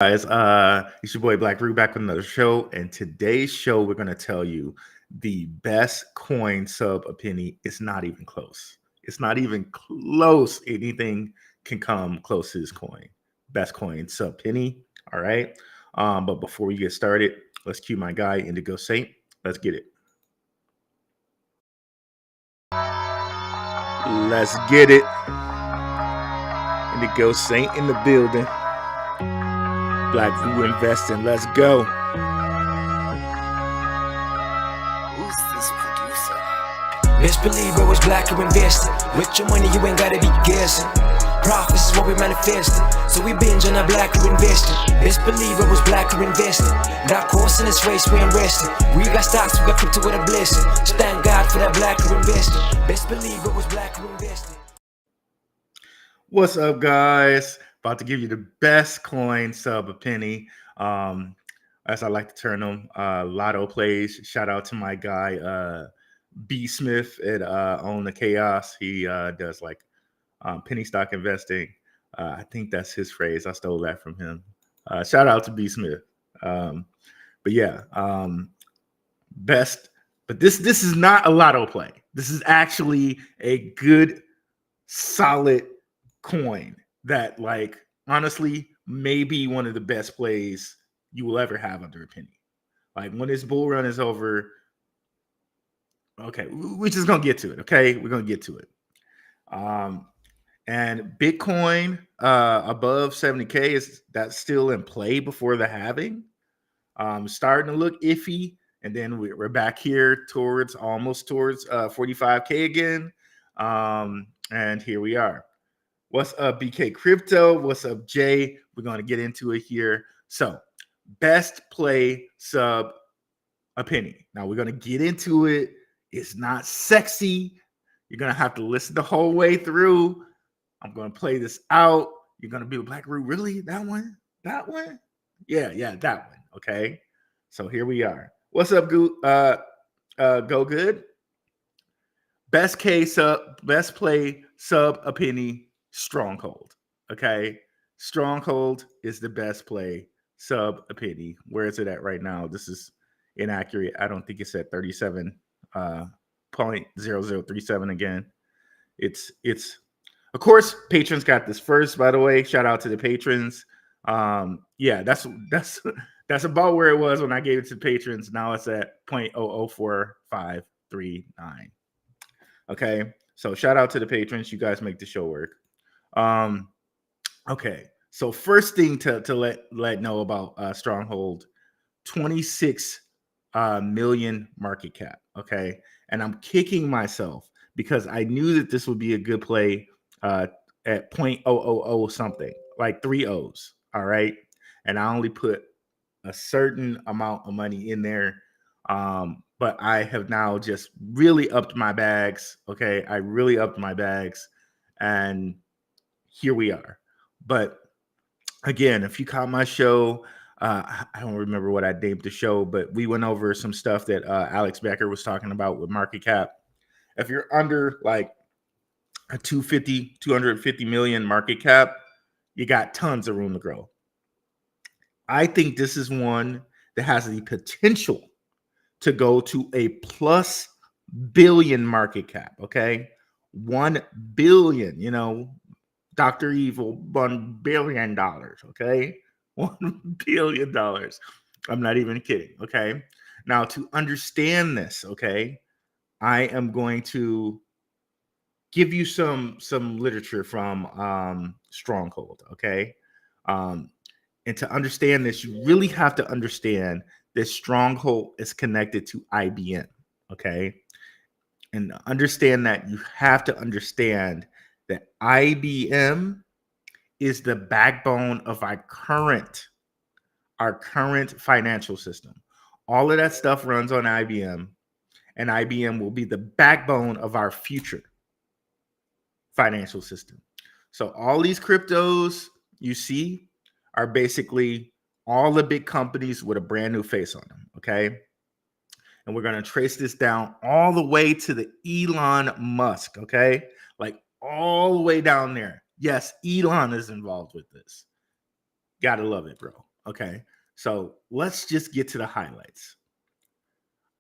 Guys, it's your boy Blackrue back with another show, and today's show we're gonna tell you the best coin sub a penny. It's not even close. It's not even close. Anything can come close to this coin. Best coin sub penny. All right. But before we get started, let's cue my guy Indigo Saint. Let's get it. Let's get it. Indigo Saint in the building. Blackrue Investing. Let's go. Who's this producer? Best believe I was Blackrue Investing. With your money, you ain't gotta be guessing. Profits is what we manifesting, so we binge on that Blackrue Investing. Best believe I was Blackrue Investing. Got course in this race, we ain't resting. We got stocks, we got crypto with a blessing. So thank God for that Blackrue Investing. Best believe I was Blackrue Investing. What's up, guys? About to give you the best coin sub a penny. As I like to term them, lotto plays. Shout out to my guy B Smith at Own the Chaos. He does like penny stock investing. I think that's his phrase. I stole that from him. Shout out to B Smith. But yeah, best. But this is not a lotto play. This is actually a good, solid coin that, like, honestly, maybe one of the best plays you will ever have under a penny. Like, when this bull run is over, okay, we're just gonna get to it. Okay, we're gonna get to it. And Bitcoin above 70K that's still in play before the halving. Starting to look iffy, and then we're back here almost towards 45K again. And here we are. What's up, BK Crypto? What's up, Jay? We're going to get into it here. So, best play sub a penny. Now, we're going to get into it. It's not sexy. You're going to have to listen the whole way through. I'm going to play this out. You're going to be with Blackrue. Really? That one? That one? Yeah, that one. Okay. So, here we are. What's up, Go Good? Best play sub a penny. Stronghold. Okay. Stronghold is the best play sub a penny. Where is it at right now? This is inaccurate. I don't think it's at 37.0037 again. It's of course, patrons got this first, by the way. Shout out to the patrons. Yeah, that's about where it was when I gave it to patrons. Now it's at 0.004539. Okay. So shout out to the patrons. You guys make the show work. Okay, so first thing to let know about Stronghold, 26 million market cap. Okay, and I'm kicking myself because I knew that this would be a good play at 0.000 something, like 3 O's. All right, and I only put a certain amount of money in there. But I have now just really upped my bags. Okay, I really upped my bags, and here we are. But again, if you caught my show, I don't remember what I named the show, but we went over some stuff that Alex Becker was talking about with market cap. If you're under like a 250 million market cap, you got tons of room to grow. I think this is one that has the potential to go to a plus billion market cap. Okay, 1 billion, Dr. Evil, $1 billion, okay? $1 billion. I'm not even kidding, okay? Now, to understand this, okay, I am going to give you some literature from Stronghold, okay? And to understand this, you really have to understand that Stronghold is connected to IBM, okay? And to understand that, you have to understand that IBM is the backbone of our current financial system. All of that stuff runs on IBM, and IBM will be the backbone of our future financial system. So all these cryptos you see are basically all the big companies with a brand new face on them, okay? And we're going to trace this down all the way to the Elon Musk, okay? Like all the way down there. Yes, Elon is involved with this. Gotta love it, bro. Okay, so let's just get to the highlights.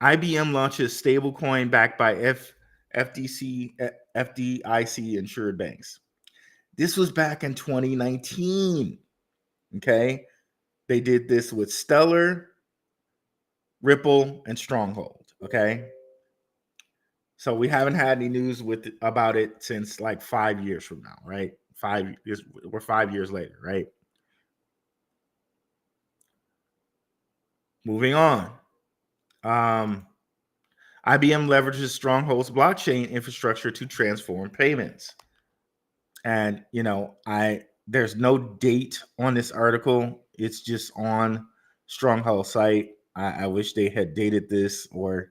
IBM launches stablecoin backed by FDIC insured banks. This was back in 2019. Okay, they did this with Stellar, Ripple, and Stronghold. Okay, so we haven't had any news about it since like 5 years from now, right? 5 years. We're 5 years later, right? Moving on. IBM leverages Stronghold's blockchain infrastructure to transform payments. And there's no date on this article. It's just on Stronghold site. I wish they had dated this or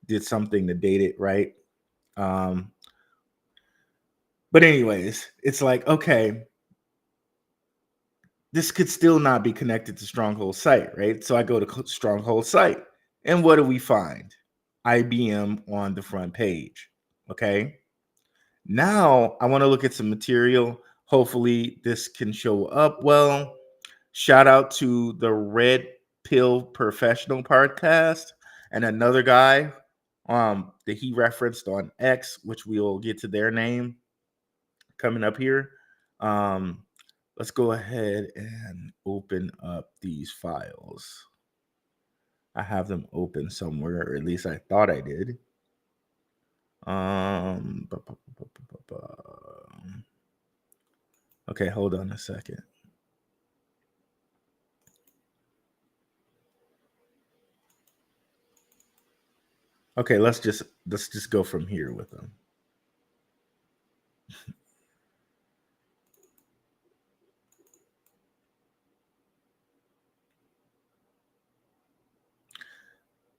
did something to date it, right? But anyways, it's like, okay, this could still not be connected to Stronghold site, right? So I go to Stronghold site, and what do we find? IBM on the front page. Okay. Now I want to look at some material. Hopefully this can show up well. Shout out to the Red Pill Professional podcast and another guy that he referenced on X, which we'll get to their name coming up here. Let's go ahead and open up these files. I have them open somewhere, or at least I thought I did. Okay, hold on a second. Okay, let's just go from here with them.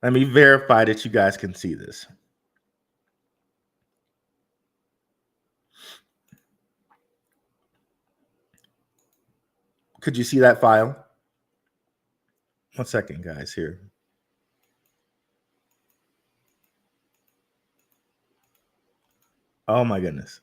Let me verify that you guys can see this. Could you see that file? 1 second, guys, here. Oh my goodness.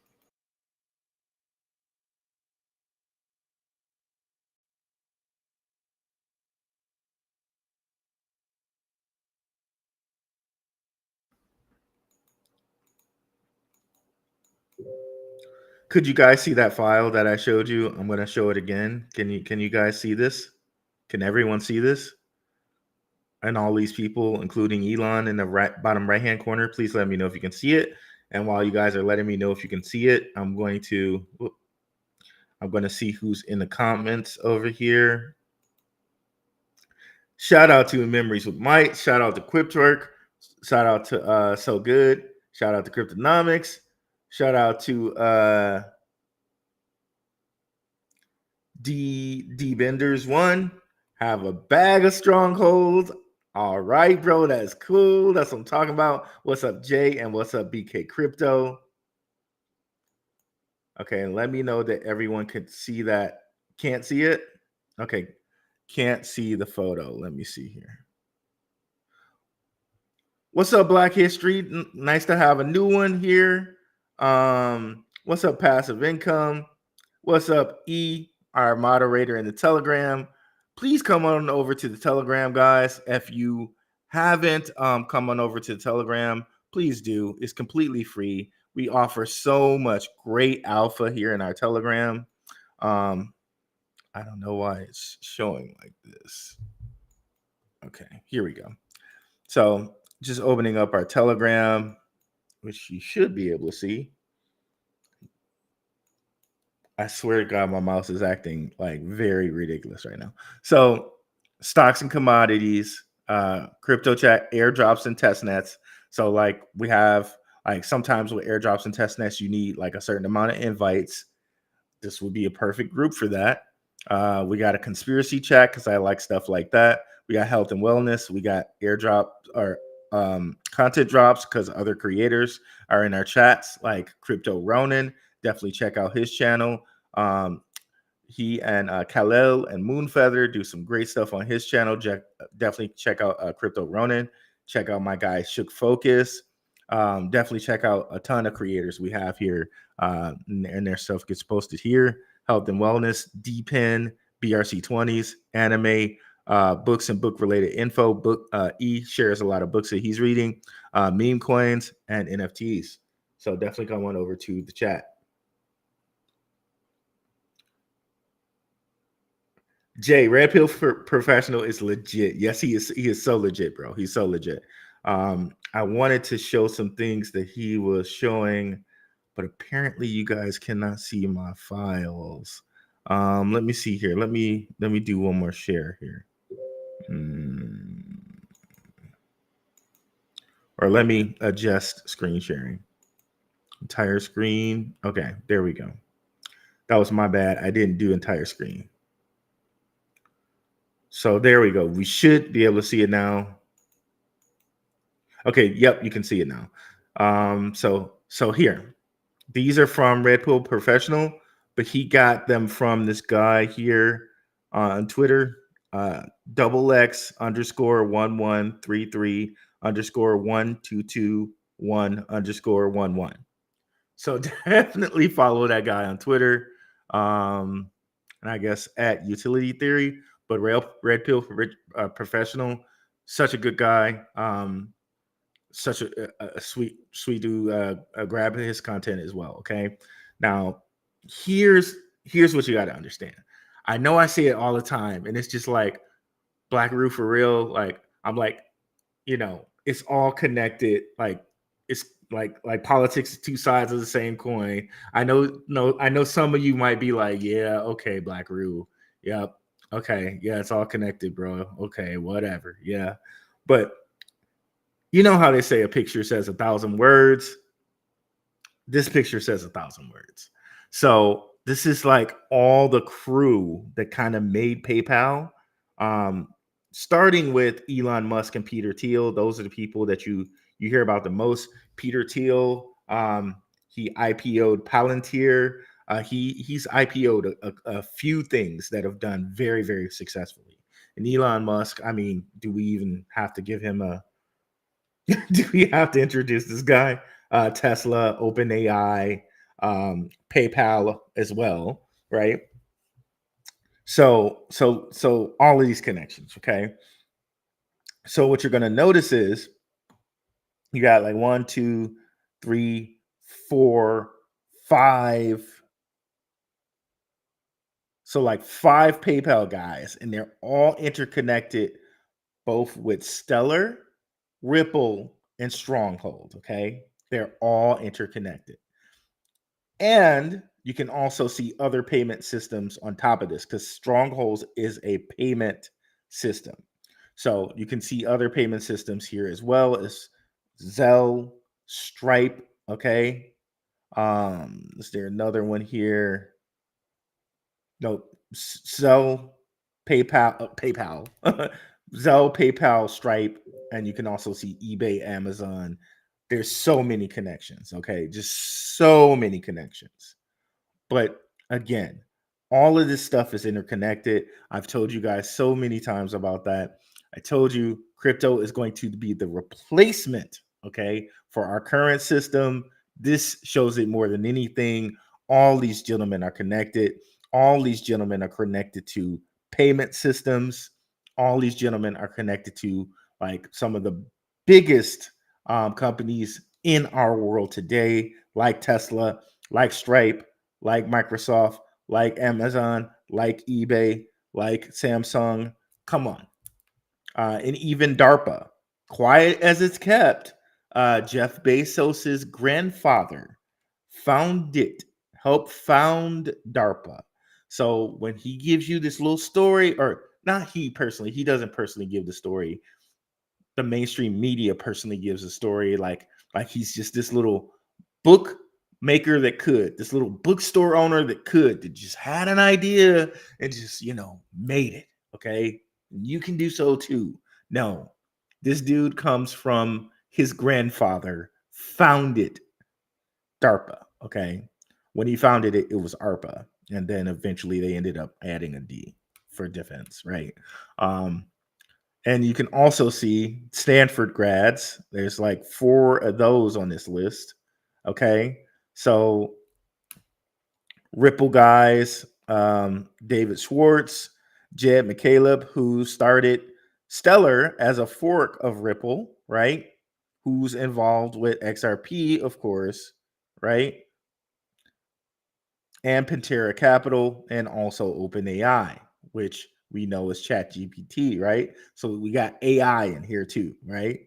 Could you guys see that file that I showed you? I'm going to show it again. Can you guys see this? Can everyone see this? And all these people, including Elon in the bottom right-hand corner, please let me know if you can see it. And while you guys are letting me know if you can see it, I'm going to see who's in the comments over here. Shout out to Memories with Mike. Shout out to Quiptwork. Shout out to So Good. Shout out to Cryptonomics. Shout out to D Benders 1. Have a bag of strongholds. All right, bro. That's cool. That's what I'm talking about. What's up, Jay? And what's up, BK Crypto? Okay, and let me know that everyone could see that. Can't see it? Okay. Can't see the photo. Let me see here. What's up, Black History? Nice to have a new one here. What's up, Passive Income? What's up, E, our moderator in the Telegram? Please come on over to the Telegram, guys. If you haven't come on over to the Telegram, please do. It's completely free. We offer so much great alpha here in our Telegram. I don't know why it's showing like this. Okay, here we go. So just opening up our Telegram, which you should be able to see. I swear to God, my mouse is acting like very ridiculous right now. So stocks and commodities, crypto chat, airdrops and test nets. So like we have like sometimes with airdrops and test nets, you need like a certain amount of invites. This would be a perfect group for that. We got a conspiracy chat because I like stuff like that. We got health and wellness. We got airdrop or content drops because other creators are in our chats, like Crypto Ronin. Definitely check out his channel. He and Khalil and Moonfeather do some great stuff on his channel. Definitely check out Crypto Ronin. Check out my guy Shook Focus. Definitely check out a ton of creators we have here, and their stuff gets posted here. Health and wellness, DPen, BRC20s, anime, books and book related info. E shares a lot of books that he's reading, meme coins, and NFTs. So definitely come on over to the chat. Jay, Red Pill Professional is legit. Yes, he is. He is so legit, bro. He's so legit. I wanted to show some things that he was showing, but apparently you guys cannot see my files. Let me see here. Let me do one more share here. Or let me adjust screen sharing. Entire screen. Okay, there we go. That was my bad. I didn't do entire screen. So there we go. We should be able to see it now. Okay, yep, you can see it now. So here, these are from Red Pill Professional, but he got them from this guy here on Twitter, XX_1133_1221_11. So definitely follow that guy on Twitter. And I guess at Utility Theory, but Red Pill Professional, such a good guy. Such a sweet dude. Grab his content as well. Okay. Now, here's what you got to understand. I know I say it all the time, and it's just like Blackrue for real. Like I'm like, it's all connected. Like it's like politics is two sides of the same coin. I know some of you might be like, yeah, okay, Blackrue. Yep. Okay. Yeah, it's all connected, bro. Okay, whatever. Yeah. But you know how they say a picture says 1,000 words? This picture says 1,000 words. So this is like all the crew that kind of made PayPal. Starting with Elon Musk and Peter Thiel. Those are the people that you hear about the most. Peter Thiel, he IPO'd Palantir. He's IPO'd a few things that have done very, very successfully. And Elon Musk, I mean, do we even have to give him a do we have to introduce this guy? Tesla, OpenAI, PayPal as well, right? So all of these connections, okay? So what you're gonna notice is you got like 1, 2, 3, 4, 5. So like 5 PayPal guys, and they're all interconnected, both with Stellar, Ripple, and Stronghold. Okay, they're all interconnected. And you can also see other payment systems on top of this because Strongholds is a payment system. So you can see other payment systems here as well as Zelle, Stripe. Okay. Is there another one here? No, Zelle, PayPal, Zelle, PayPal, Stripe, and you can also see eBay, Amazon. There's so many connections. Okay, just so many connections. But again, all of this stuff is interconnected. I've told you guys so many times about that. I told you crypto is going to be the replacement, okay, for our current system. This shows it more than anything. All these gentlemen are connected. All these gentlemen are connected to payment systems. All these gentlemen are connected to like some of the biggest companies in our world today, like Tesla, like Stripe, like Microsoft, like Amazon, like eBay, like Samsung. Come on. And even DARPA. Quiet as it's kept, Jeff Bezos's grandfather helped found DARPA. So when he gives you this little story, or not he personally, he doesn't personally give the story. The mainstream media personally gives a story like he's just this little book maker this little bookstore owner that just had an idea and just made it. Okay, you can do so too. No, this dude comes from his grandfather founded DARPA. Okay, when he founded it, it was ARPA, and then eventually they ended up adding a D for defense, right? And you can also see Stanford grads. There's like 4 of those on this list. Okay. So Ripple guys, David Schwartz, Jed McCaleb, who started Stellar as a fork of Ripple, right? Who's involved with XRP, of course, right? And Pantera Capital, and also OpenAI, which we know is ChatGPT, right? So we got AI in here too, right?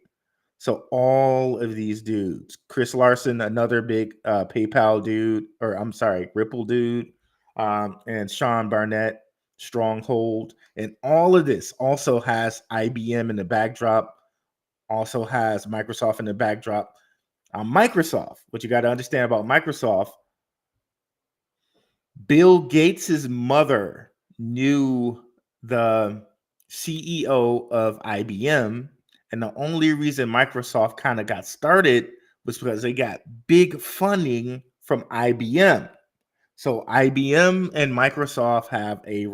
So all of these dudes, Chris Larson, another big PayPal dude, or I'm sorry, Ripple dude, and Sean Barnett, Stronghold, and all of this also has IBM in the backdrop, also has Microsoft in the backdrop. Microsoft, what you got to understand about Microsoft, Bill Gates's mother knew the CEO of IBM, and the only reason Microsoft kind of got started was because they got big funding from IBM. So IBM and Microsoft have a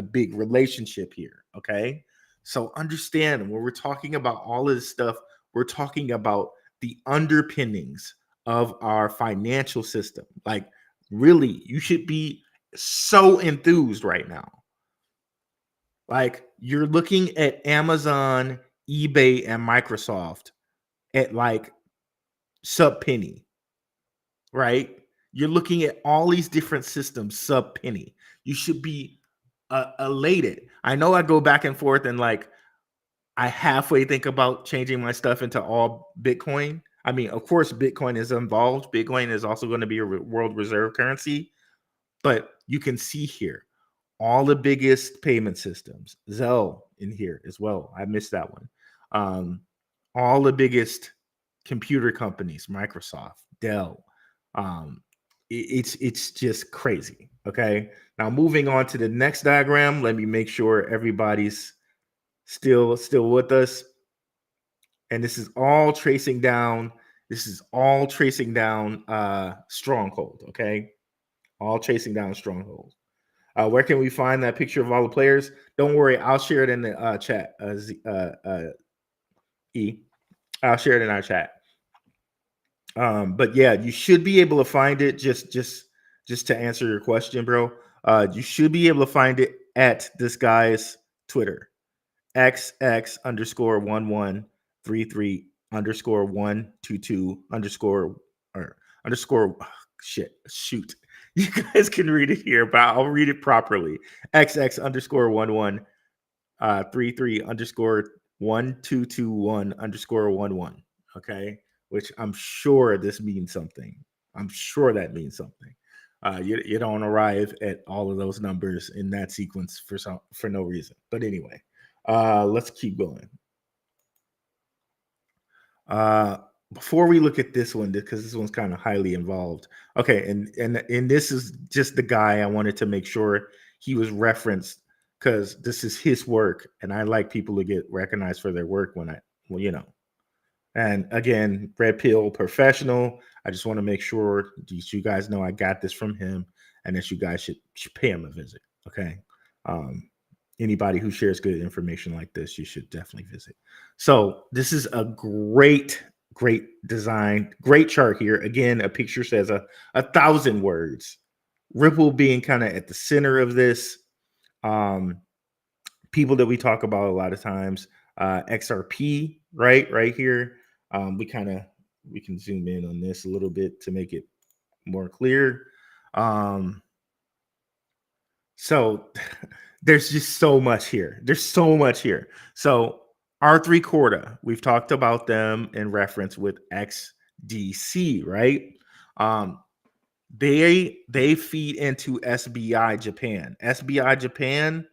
big relationship here. Okay, so understand when we're talking about all of this stuff, we're talking about the underpinnings of our financial system. Like, really, you should be so enthused right now. Like, you're looking at Amazon, eBay, and Microsoft at like sub penny, right? You're looking at all these different systems sub penny. You should be elated. I know I go back and forth and like I halfway think about changing my stuff into all Bitcoin. I mean, of course, Bitcoin is involved. Bitcoin is also going to be a world reserve currency, but you can see here all the biggest payment systems, Zelle in here as well. I missed that one. All the biggest computer companies, Microsoft, Dell. Um, it's just crazy. Okay. Now moving on to the next diagram. Let me make sure everybody's still with us. And this is all tracing down. Stronghold. Okay. All tracing down Stronghold. Where can we find that picture of all the players? Don't worry, I'll share it in the chat. I'll share it in our chat. But yeah, you should be able to find it. Just to answer your question, bro. You should be able to find it at this guy's Twitter, XX_1133_122_ shoot. You guys can read it here, but I'll read it properly. XX_1133_1221_11. Okay, which I'm sure this means something. I'm sure that means something. You don't arrive at all of those numbers in that sequence for no reason. But anyway, let's keep going. Before we look at this one, because this one's kind of highly involved. Okay, and this is just the guy I wanted to make sure he was referenced because this is his work, and I like people to get recognized for their work you know. And again, Red Pill Professional. I just want to make sure you guys know I got this from him, and that you guys should pay him a visit. Okay. Anybody who shares good information like this, you should definitely visit. So this is a great design, great chart here. Again, a picture says 1,000 words. Ripple being kind of at the center of this. People that we talk about a lot of times, XRP, right here. We can zoom in on this a little bit to make it more clear. So there's just so much here. So R3 Corda, we've talked about them in reference with XDC, right? They feed into SBI Japan. SBI Japan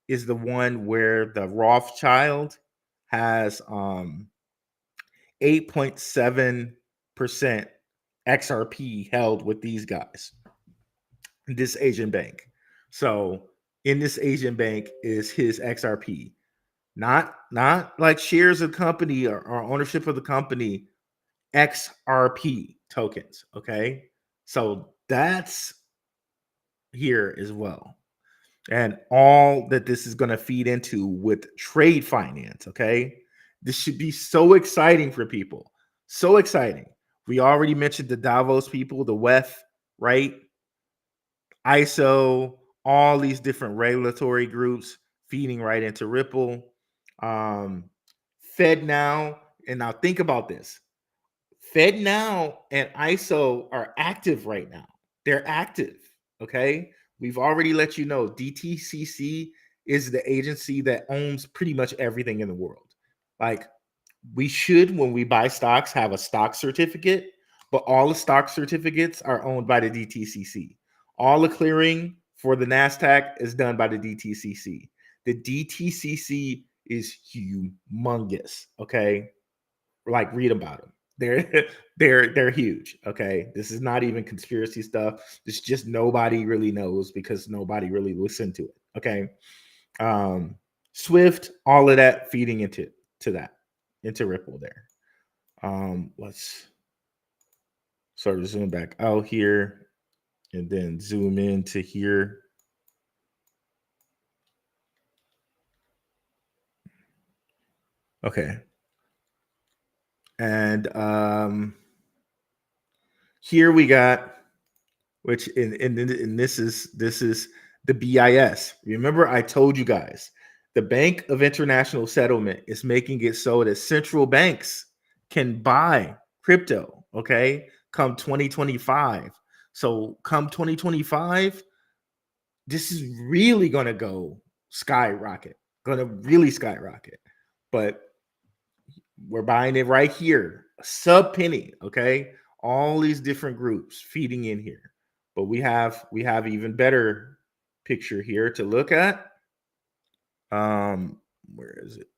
is the one where the Rothschild has 8.7% XRP held with these guys, this Asian bank. So in this Asian bank is his XRP, not like shares of company or ownership of the company, XRP tokens. Okay, so that's here as well. And all that this is going to feed into with trade finance. Okay, this should be so exciting for people. So exciting. We already mentioned the Davos people, the WEF, right? ISO, all these different regulatory groups feeding right into Ripple. Fed Now, and now think about this. Fed Now and ISO are active right now. They're active. Okay. We've already let you know DTCC is the agency that owns pretty much everything in the world. Like, we should, when we buy stocks, have a stock certificate, but all the stock certificates are owned by the DTCC. All the clearing for the NASDAQ is done by the DTCC. The DTCC is humongous. Okay. Like, read about them. They're huge. Okay. This is not even conspiracy stuff. It's just nobody really knows because nobody really listened to it. Okay. Swift, all of that feeding into Ripple there. Let's sort of zoom back out here and then zoom into here. Okay. And here we got, which in this is the BIS. Remember, I told you guys the Bank of International Settlement is making it so that central banks can buy crypto. Okay, come 2025. So come 2025, this is really going to go skyrocket. Going to really skyrocket. But we're buying it right here, a sub penny. Okay, all these different groups feeding in here. But we have even better picture here to look at. Where is it?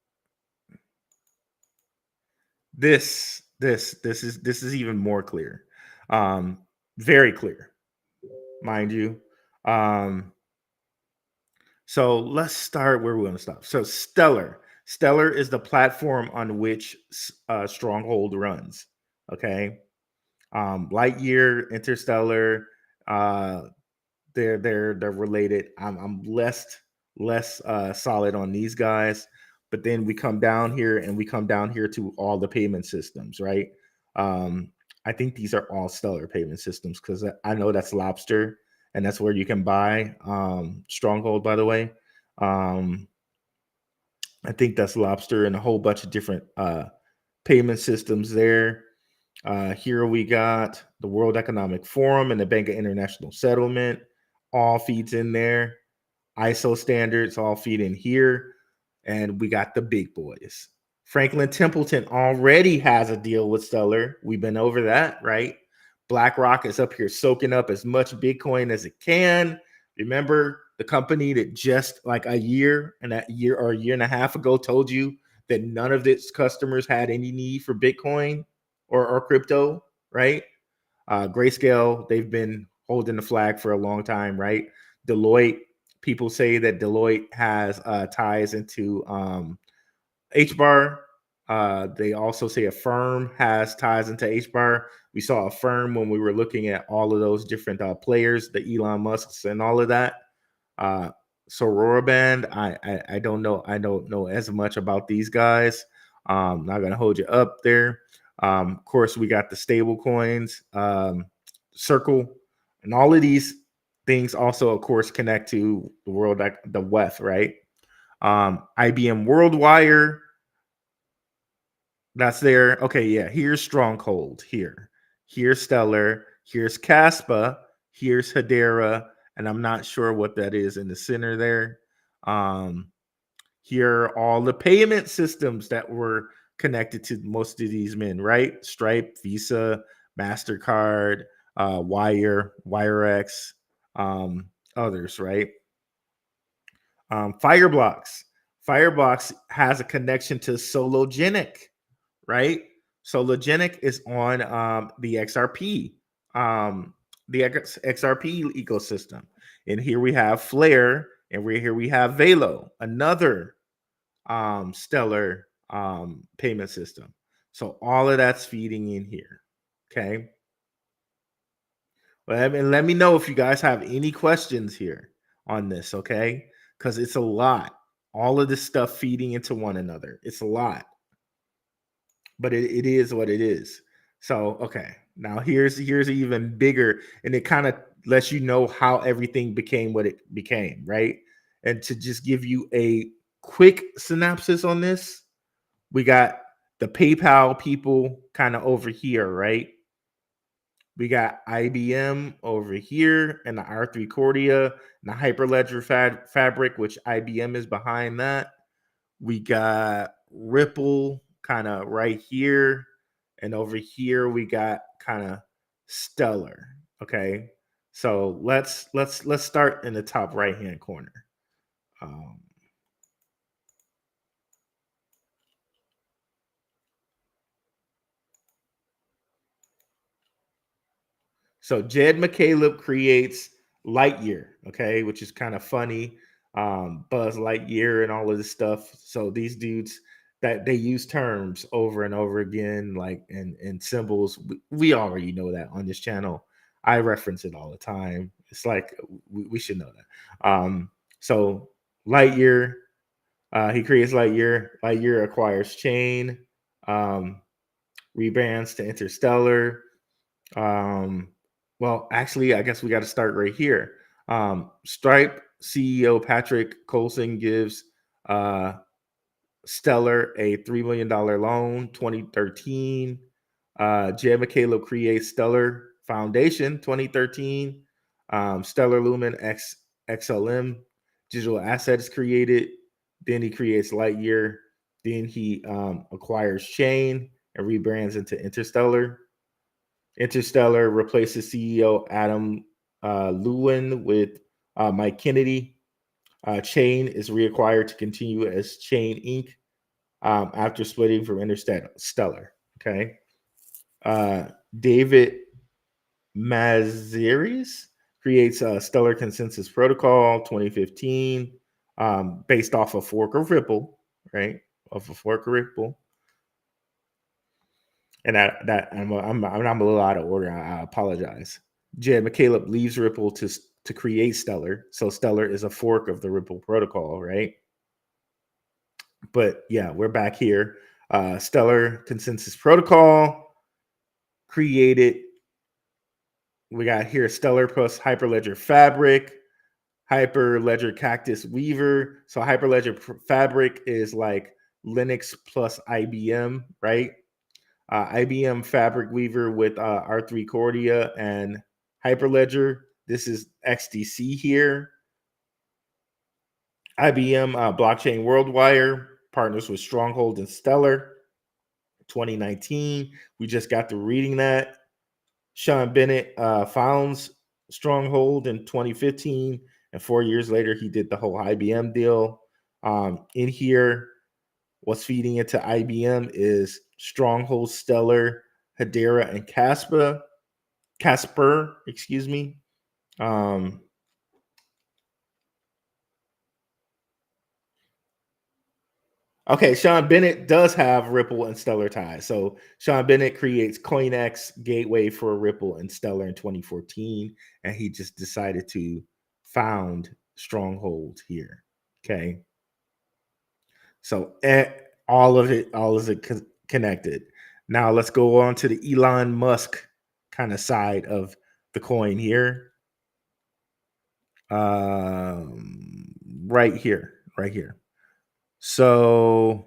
This is even more clear. Very clear, mind you. So let's start where we want to stop. So Stellar is the platform on which Stronghold runs. Okay. Lightyear, Interstellar, they're related. I'm less solid on these guys, but then we come down here to all the payment systems, right? I think these are all Stellar payment systems because I know that's Lobster, and that's where you can buy Stronghold, by the way. I think that's Lobster and a whole bunch of different payment systems there. Here we got the World Economic Forum and the Bank of International Settlement, all feeds in there. ISO standards all feed in here. And we got the big boys. Franklin Templeton already has a deal with Stellar. We've been over that, right? BlackRock is up here soaking up as much Bitcoin as it can. Remember the company that just like a year and a year and a half ago told you that none of its customers had any need for Bitcoin or crypto, right? Grayscale, they've been holding the flag for a long time, right? Deloitte, people say that Deloitte has ties into HBAR. They also say Affirm has ties into HBAR. We saw Affirm when we were looking at all of those different players, the Elon Musks and all of that. Sorora Band, I don't know. I don't know as much about these guys. Not gonna hold you up there. Of course, we got the stable coins, Circle, and all of these things also, of course, connect to the world, like the WETH, right? IBM WorldWire, that's there. Okay, yeah. Here's Stronghold. Here's Stellar. Here's Caspa. Here's Hedera, and I'm not sure what that is in the center there. Here are all the payment systems that were connected to most of these men, right? Stripe, Visa, MasterCard, Wire, WireX, others, right? Fireblocks. Fireblocks has a connection to Sologenic, right? Sologenic is on the XRP, XRP ecosystem. And here we have Flare, and here we have Velo, another Stellar payment system. So all of that's feeding in here. Okay. Well, let me know if you guys have any questions here on this, okay? Because it's a lot. All of this stuff feeding into one another. It's a lot. But it is what it is. So, okay. Now here's even bigger, and it kind of lets you know how everything became what it became, right? And to just give you a quick synopsis on this, we got the PayPal people kind of over here, right? We got IBM over here and the R3 Cordia and the Hyperledger Fabric, which IBM is behind that. We got Ripple kind of right here. And over here, we got kind of Stellar. Okay. So let's start in the top right hand corner. So Jed McCaleb creates Lightyear, okay, which is kind of funny. Buzz Lightyear and all of this stuff. So these dudes that they use terms over and over again, like and symbols. We already know that on this channel. I reference it all the time. It's like we should know that. So Lightyear, he creates Lightyear. Lightyear acquires Chain, rebrands to Interstellar. Well, actually, I guess we got to start right here. Stripe CEO Patrick Colson gives Stellar a $3 million loan, 2013. Jed McCaleb creates Stellar Foundation, 2013. Stellar Lumen XLM digital assets created. Then he creates Lightyear. Then he acquires Chain and rebrands into Interstellar. Interstellar replaces CEO Adam Lewin with Mike Kennedy. Chain is reacquired to continue as Chain Inc. After splitting from Interstellar. Okay. David Maziris creates a Stellar Consensus Protocol 2015, based off a fork of Ripple, right? Off a fork of Ripple. And that I'm a little out of order. I apologize. Jed McCaleb leaves Ripple to create Stellar. So Stellar is a fork of the Ripple protocol, right? But yeah, we're back here. Stellar Consensus Protocol created. We got here Stellar plus Hyperledger Fabric, Hyperledger Cactus Weaver. So Hyperledger Fabric is like Linux plus IBM, right? IBM Fabric Weaver with R3 Cordia and Hyperledger. This is XDC here. IBM Blockchain WorldWire partners with Stronghold and Stellar. 2019. We just got through reading that. Sean Bennett founds Stronghold in 2015, and 4 years later, he did the whole IBM deal. In here, what's feeding into IBM is Stronghold, Stellar, Hedera, and Casper, excuse me. Okay, Sean Bennett does have Ripple and Stellar ties. So Sean Bennett creates CoinX gateway for Ripple and Stellar in 2014, and he just decided to found Stronghold here. Okay. So all of it connected. Now let's go on to the Elon Musk kind of side of the coin here. Right here. So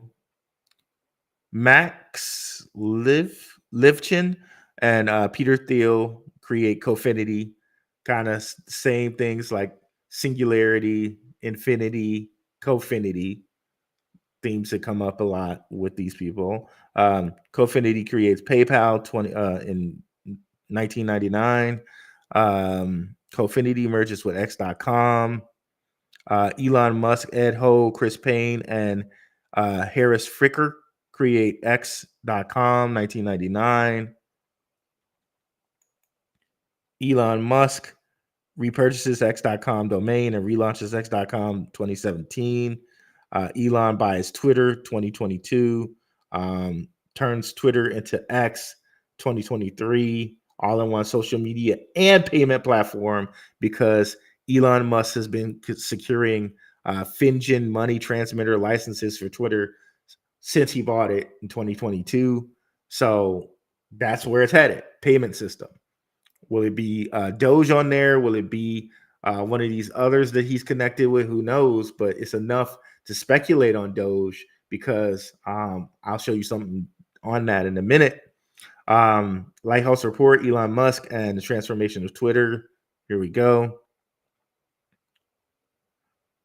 Max Livchin and Peter Thiel create Cofinity, kind of same things like Singularity, Infinity, Cofinity. Themes that come up a lot with these people. Cofinity creates PayPal in 1999. Cofinity merges with X.com. Elon Musk, Ed Ho, Chris Payne, and Harris Fricker create X.com, 1999. Elon Musk repurchases X.com domain and relaunches X.com 2017. Elon buys Twitter 2022, turns Twitter into X 2023, all-in-one social media and payment platform, because Elon Musk has been securing FinGen money transmitter licenses for Twitter since he bought it in 2022. So that's where it's headed, payment system. Will it be Doge on there? Will it be one of these others that he's connected with? Who knows? But it's enough to speculate on Doge because I'll show you something on that in a minute. Lighthouse report, Elon Musk and the transformation of Twitter. Here we go.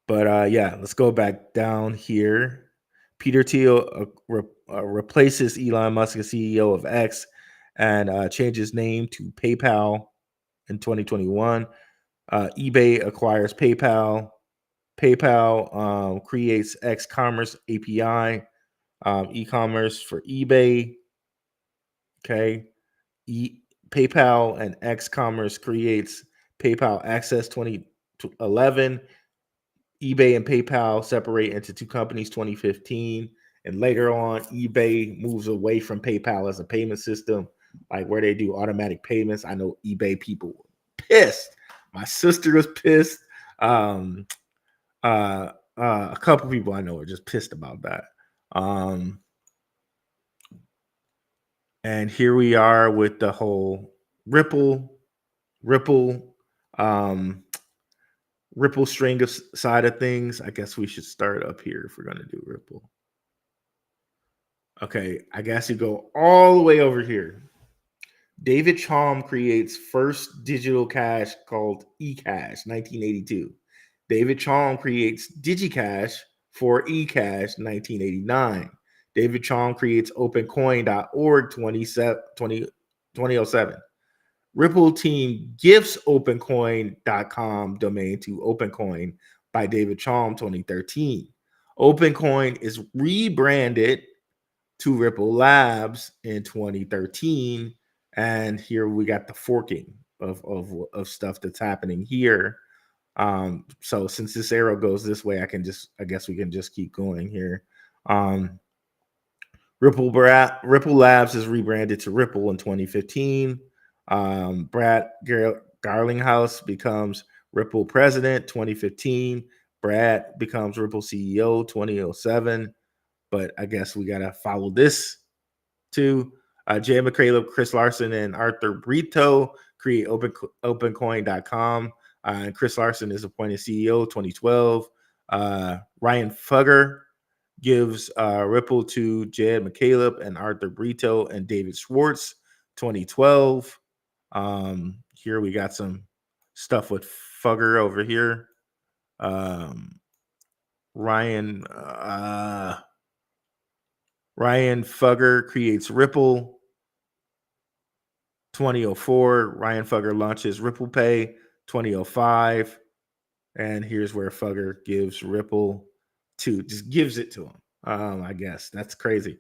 But yeah, let's go back down here. Peter Thiel replaces Elon Musk as CEO of X and changes name to PayPal in 2021. eBay acquires PayPal. PayPal creates X Commerce API, e-commerce for eBay. Okay. PayPal and X Commerce creates PayPal Access 2011. eBay and PayPal separate into two companies 2015. And later on, eBay moves away from PayPal as a payment system, like where they do automatic payments. I know eBay people were pissed. My sister was pissed. A couple people I know are just pissed about that. And here we are with the whole Ripple string of side of things. I guess we should start up here if we're going to do Ripple. Okay, I guess you go all the way over here. David Chaum creates first digital cash called eCash, 1982. David Chaum creates DigiCash for eCash, 1989. David Chaum creates OpenCoin.org, 2007. Ripple team gifts OpenCoin.com domain to OpenCoin by David Chaum, 2013. OpenCoin is rebranded to Ripple Labs in 2013. And here we got the forking of stuff that's happening here. So since this arrow goes this way, I guess we can just keep going here. Ripple Labs is rebranded to Ripple in 2015. Brad Garlinghouse becomes Ripple president 2015. Brad becomes Ripple CEO 2007. But I guess we gotta follow this too. Jay McCaleb, Chris Larson, and Arthur Brito create OpenCoin.com. And Chris Larson is appointed CEO 2012. Ryan Fugger gives Ripple to Jed McCaleb and Arthur Brito and David Schwartz 2012. Here we got some stuff with Fugger over here. Ryan Fugger creates Ripple 2004. Ryan Fugger launches Ripple Pay 2005. And here's where Fugger gives Ripple just gives it to him. I guess that's crazy.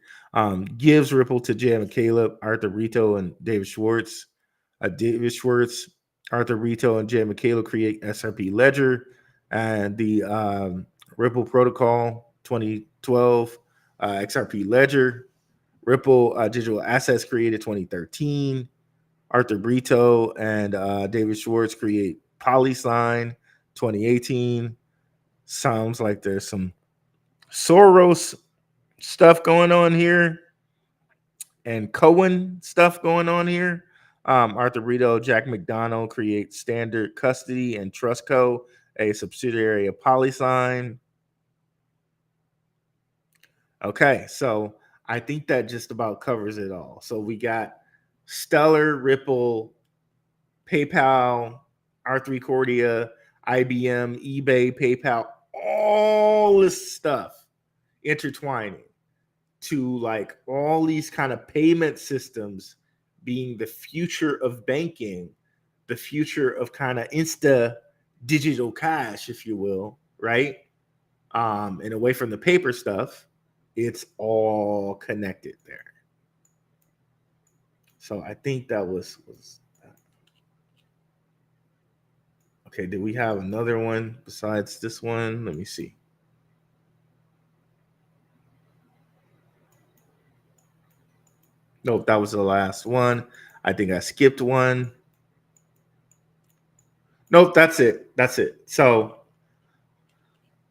Gives Ripple to Jay McCaleb, Arthur Brito, and David Schwartz. David Schwartz, Arthur Brito, and Jay McCaleb create SRP Ledger and the Ripple Protocol 2012. XRP Ledger, Ripple Digital Assets created 2013. Arthur Brito and David Schwartz create Polysign 2018. Sounds like there's some Soros stuff going on here and Cohen stuff going on here. Arthur Brito, Jack McDonald create Standard Custody and Trust Co., a subsidiary of Polysign. Okay, so I think that just about covers it all. So we got Stellar, Ripple, PayPal, R3 Cordia, IBM, eBay, PayPal, all this stuff intertwining to like all these kind of payment systems being the future of banking, the future of kind of insta digital cash, if you will, right? And away from the paper stuff. It's all connected there. So I think that was okay. Did we have another one besides this one? Let me see. Nope, that was the last one. I think I skipped one. Nope, that's it. That's it. So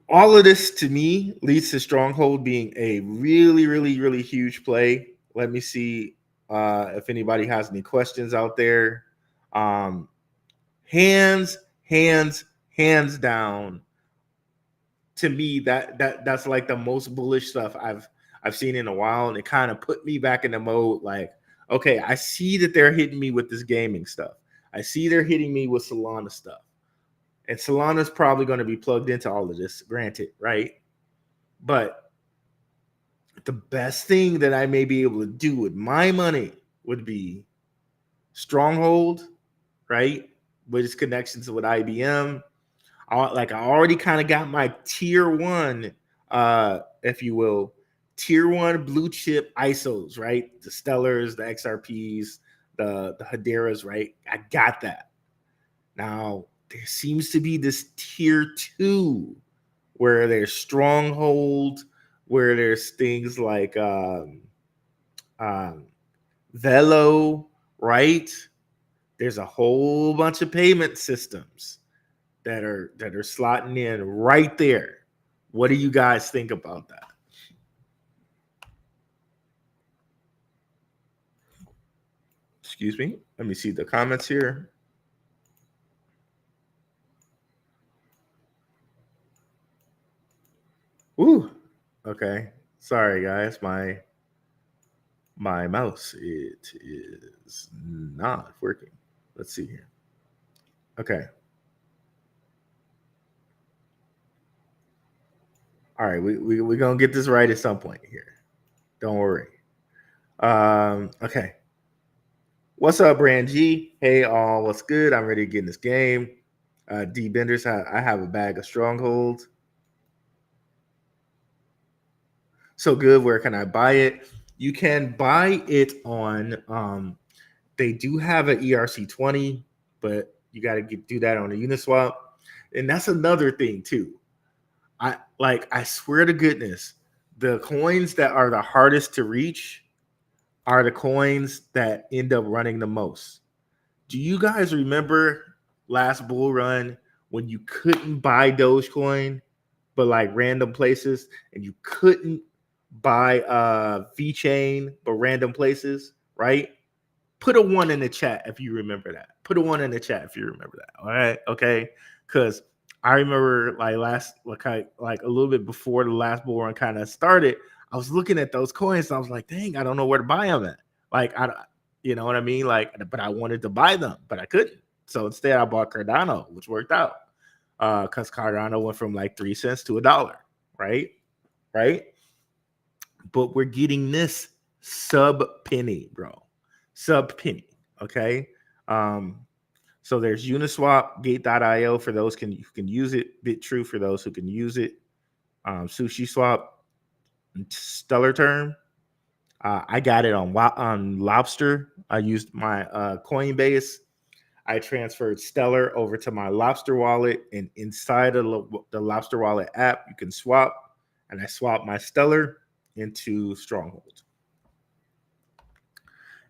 all of this to me leads to Stronghold being a really, really, really huge play. Let me see if anybody has any questions out there. Um, hands down, to me, that's like the most bullish stuff I've seen in a while, and it kind of put me back in the mode like, okay, I see that they're hitting me with this gaming stuff. I see they're hitting me with Solana stuff. And Solana's probably going to be plugged into all of this, granted, right? But the best thing that I may be able to do with my money would be Stronghold, right? With its connections with IBM. I already kind of got my tier one, if you will, tier one blue chip ISOs, right? The Stellars, the XRPs, the Hedera's, right? I got that. Now there seems to be this tier two where there's Stronghold, where there's things like Velo, right? There's a whole bunch of payment systems that are slotting in right there. What do you guys think about that? Excuse me. Let me see the comments here. Ooh. Okay. Sorry, guys. My mouse, it is not working. Let's see here. Okay. All right, we're gonna get this right at some point here. Don't worry. Okay. What's up, Brand G? Hey, all. What's good? I'm ready to get in this game. D Benders, I have a bag of Stronghold. So good. Where can I buy it? You can buy it on. They do have an ERC20, but you got to do that on a Uniswap, and that's another thing too. I swear to goodness, the coins that are the hardest to reach are the coins that end up running the most. Do you guys remember last bull run when you couldn't buy Dogecoin, but like random places, and you couldn't buy VeChain, but random places, right? Put a 1 in the chat if you remember that. Put a 1 in the chat if you remember that. All right, okay, because I remember like a little bit before the last bull run kind of started, I was looking at those coins and I was like, dang, I don't know where to buy them at. Like, you know what I mean? Like, but I wanted to buy them, but I couldn't. So instead, I bought Cardano, which worked out because Cardano went from like 3 cents to $1, right? Right. But we're getting this sub penny, bro. Sub penny. Okay. So there's Uniswap, Gate.io for those who can use it, BitTrue for those who can use it, SushiSwap, Stellar Term. I got it on Lobster. I used my Coinbase. I transferred Stellar over to my Lobster wallet, and inside of the Lobster wallet app, you can swap. And I swapped my Stellar into Stronghold.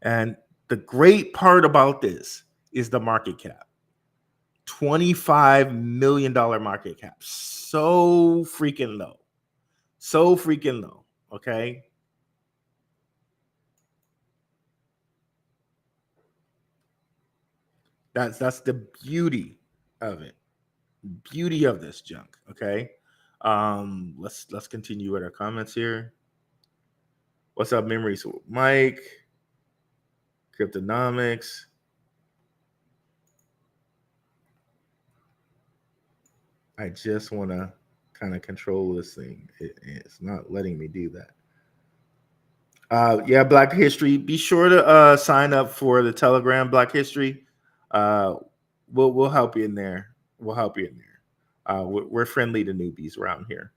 And the great part about this is the market cap. $25 million market cap. So freaking low. So freaking low. Okay. That's the beauty of it. Beauty of this junk. Okay. Let's continue with our comments here. What's up, Memories with Mike? Cryptonomics. I just want to kind of control this thing. It's not letting me do that. Yeah, Black History. Be sure to sign up for the Telegram Black History. We'll help you in there. We'll help you in there. We're friendly to newbies around here.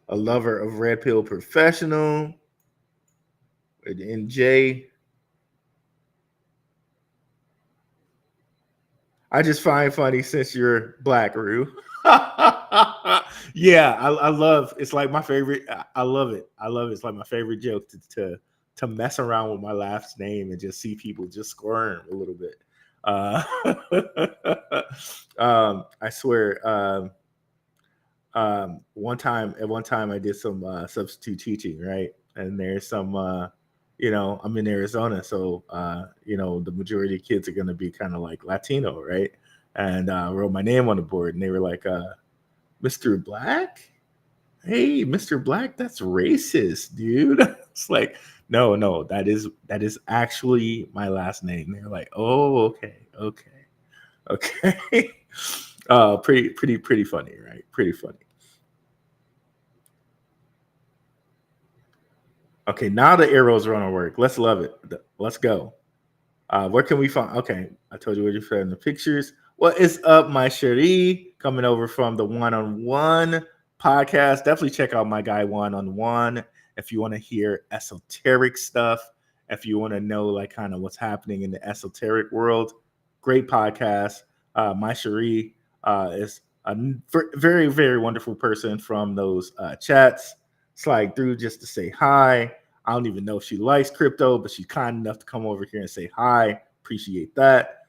A lover of Red Pill Professional. And Jay. I just find funny since you're Blackrue. Yeah, I love. It's like my favorite. I love it. I love it. It's like my favorite joke to mess around with my last name and just see people just squirm a little bit. I swear. At one time I did some substitute teaching, right? and there's some I'm in Arizona, so the majority of kids are going to be kind of like Latino, right? And I wrote my name on the board, and they were like, Mr. Black? Hey, Mr. Black, that's racist, dude. It's like, no, that is actually my last name. They're like, oh, okay. Pretty funny, right? Pretty funny. Okay, now the arrows are gonna work. Let's love it. Let's go. Where can we find? Okay, I told you where you found the pictures. What is up, my cherie? Coming over from the one-on-one podcast. Definitely check out my guy one-on-one if you want to hear esoteric stuff. If you want to know like kind of what's happening in the esoteric world, great podcast. My cherie is a very very wonderful person from those chats. Slide through just to say hi. I don't even know if she likes crypto, but she's kind enough to come over here and say hi. Appreciate that.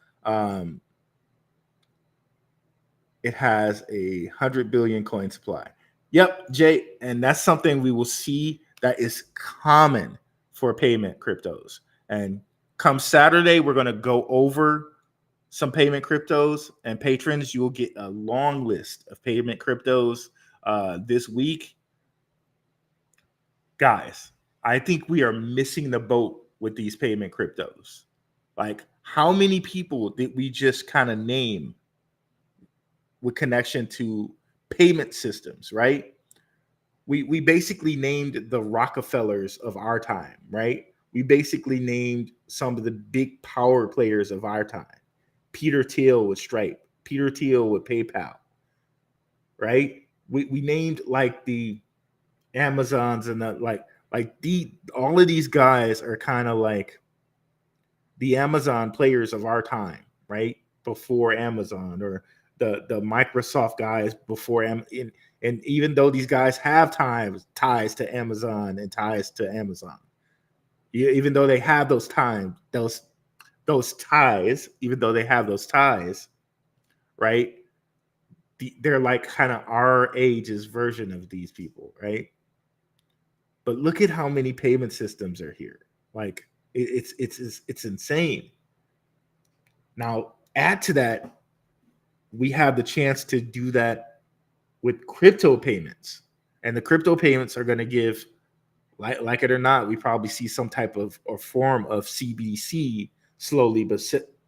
It has 100 billion coin supply. Yep, Jay, and that's something we will see that is common for payment cryptos. And come Saturday, we're going to go over some payment cryptos, and patrons, you will get a long list of payment cryptos this week. Guys, I think we are missing the boat with these payment cryptos. Like, how many people did we just kind of name with connection to payment systems, right? We basically named the Rockefellers of our time, right? We basically named some of the big power players of our time. Peter Thiel with Stripe, Peter Thiel with PayPal, right? We named like the Amazons and the all of these guys are kind of like the Amazon players of our time, right? Before Amazon, or the Microsoft guys before and even though these guys have ties to Amazon and ties to Amazon, even though they have those ties, even though they have those ties, right? They're like kind of our age's version of these people, right? But look at how many payment systems are here. Like it's insane. Now add to that, we have the chance to do that with crypto payments, and the crypto payments are going to give, like it or not, we probably see some type of or form of CBDC slowly but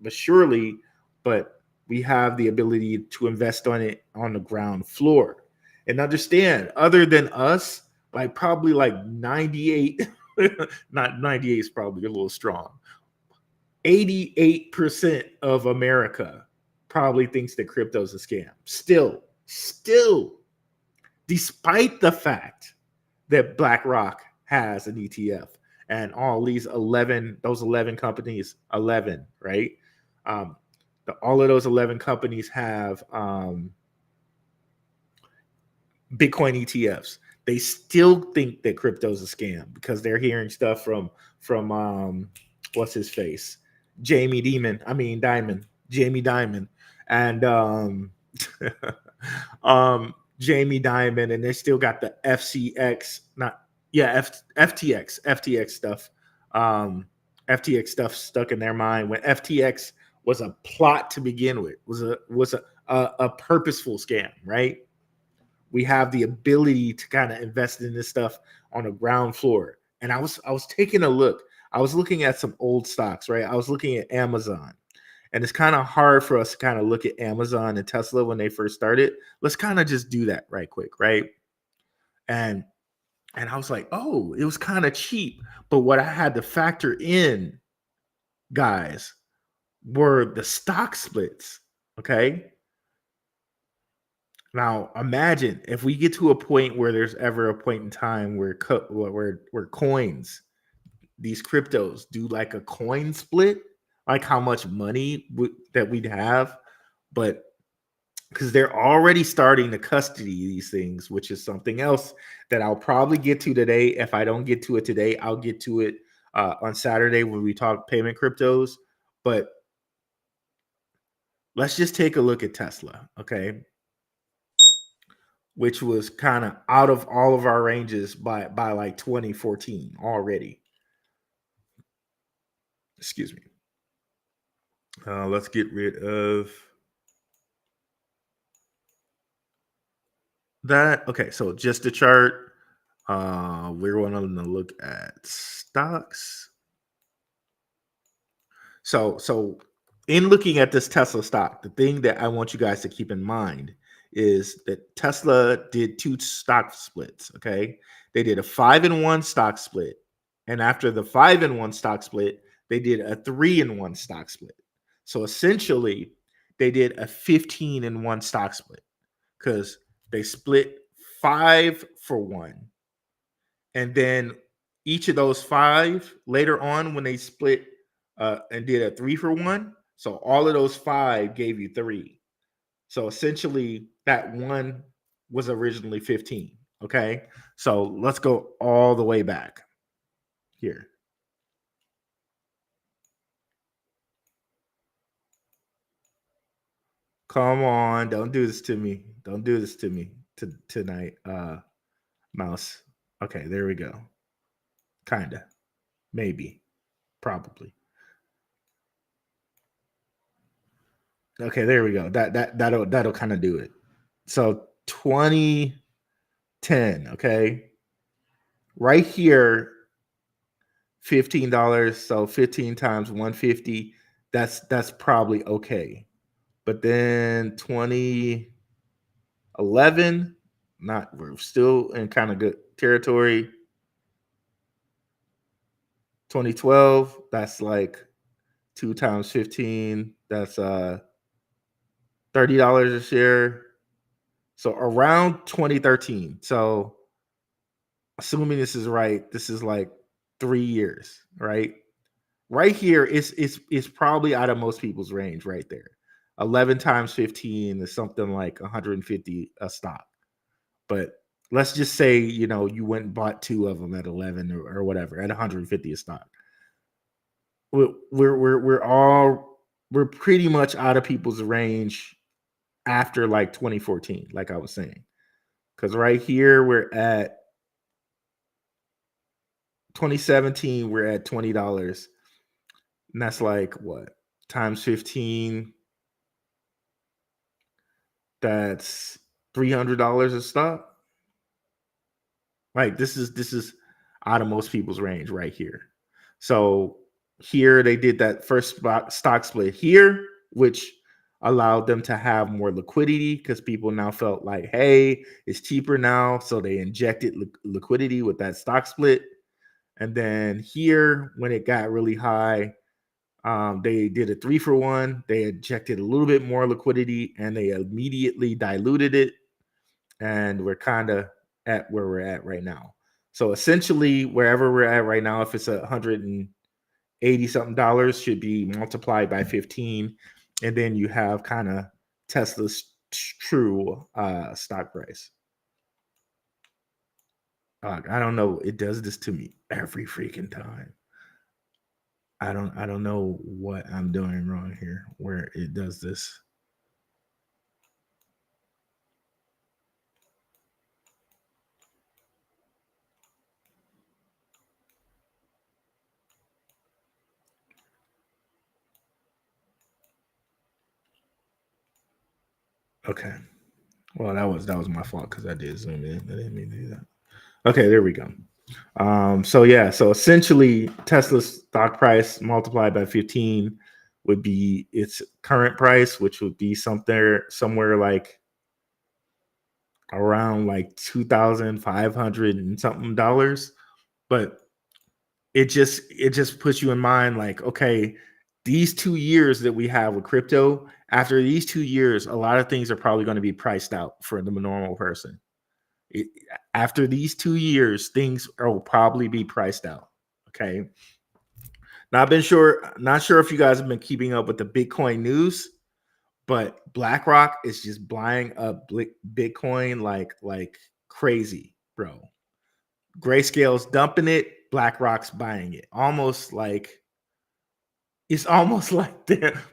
surely. But we have the ability to invest on it on the ground floor, and understand, other than us, like probably like 98, not 98 is probably a little strong. 88% of America probably thinks that crypto is a scam. Still, despite the fact that BlackRock has an ETF and all these 11 companies, 11, right? All of those 11 companies have Bitcoin ETFs. They still think that crypto is a scam because they're hearing stuff from what's his face, Jamie Dimon, and Jamie Dimon, and they still got the FTX stuff, FTX stuff stuck in their mind when FTX was a plot to begin with, was a purposeful scam, right? We have the ability to kind of invest in this stuff on the ground floor. And I was taking a look. I was looking at some old stocks, right? I was looking at Amazon. And it's kind of hard for us to kind of look at Amazon and Tesla when they first started. Let's kind of just do that right quick, right? And I was like, oh, it was kind of cheap. But what I had to factor in, guys, were the stock splits, okay? Now, imagine if we get to a point where there's ever a point in time where coins, these cryptos, do like a coin split, like how much money that we'd have, but because they're already starting to custody these things, which is something else that I'll probably get to today. If I don't get to it today, I'll get to it on Saturday when we talk payment cryptos. But let's just take a look at Tesla, okay? which was kind of out of all of our ranges by like 2014 already. Excuse me. Let's get rid of that. Okay, so just the chart. We're going to look at stocks. So in looking at this Tesla stock, the thing that I want you guys to keep in mind is that Tesla did 2 stock splits. Okay, they did a 5-in-1 stock split, and after the 5-in-1 stock split, they did a 3-in-1 stock split. So essentially, they did a 15-in-1 stock split because they split 5 for 1, and then each of those 5 later on when they split and did a 3 for 1, so all of those 5 gave you 3. So essentially that 1 was originally 15. Okay, so let's go all the way back here. Come on, don't do this to me. Don't do this to me tonight, mouse. Okay, there we go. Kinda, maybe, probably. Okay, there we go. That'll kind of do it. So 2010, okay, right here, $15. So 15 times 150. That's probably okay. But then 2011, not, we're still in kind of good territory. 2012, that's like 2 times 15. That's $30 a share. So around 2013. So assuming this is right, this is like 3 years, right? Right here is probably out of most people's range right there. 11 times 15 is something like 150 a stock. But let's just say, you went and bought 2 of them at 11 or whatever, at 150 a stock. We're pretty much out of people's range after like 2014, like I was saying. Because right here we're at 2017, we're at $20. And that's like what? Times 15. That's $300 a stock. Like this is out of most people's range right here. So here they did that first stock split here, which allowed them to have more liquidity because people now felt like, hey, it's cheaper now. So they injected liquidity with that stock split. And then here, when it got really high, they did a 3 for 1. They injected a little bit more liquidity and they immediately diluted it. And we're kind of at where we're at right now. So essentially, wherever we're at right now, if it's $180 something should be multiplied by 15. And then you have kind of Tesla's true stock price. I don't know. It does this to me every freaking time. I don't know what I'm doing wrong here where it does this. Okay. Well, that was my fault because I did zoom in. I didn't mean to do that. Okay, there we go. So essentially Tesla's stock price multiplied by 15 would be its current price, which would be somewhere like around like $2,500 and something dollars. But it just puts you in mind like, okay, these 2 years that we have with crypto, after these 2 years, a lot of things are probably going to be priced out for the normal person. After these 2 years, things will probably be priced out. Okay. Now, not sure if you guys have been keeping up with the Bitcoin news, but BlackRock is just buying up Bitcoin like crazy, bro. Grayscale's dumping it, BlackRock's buying it. It's almost like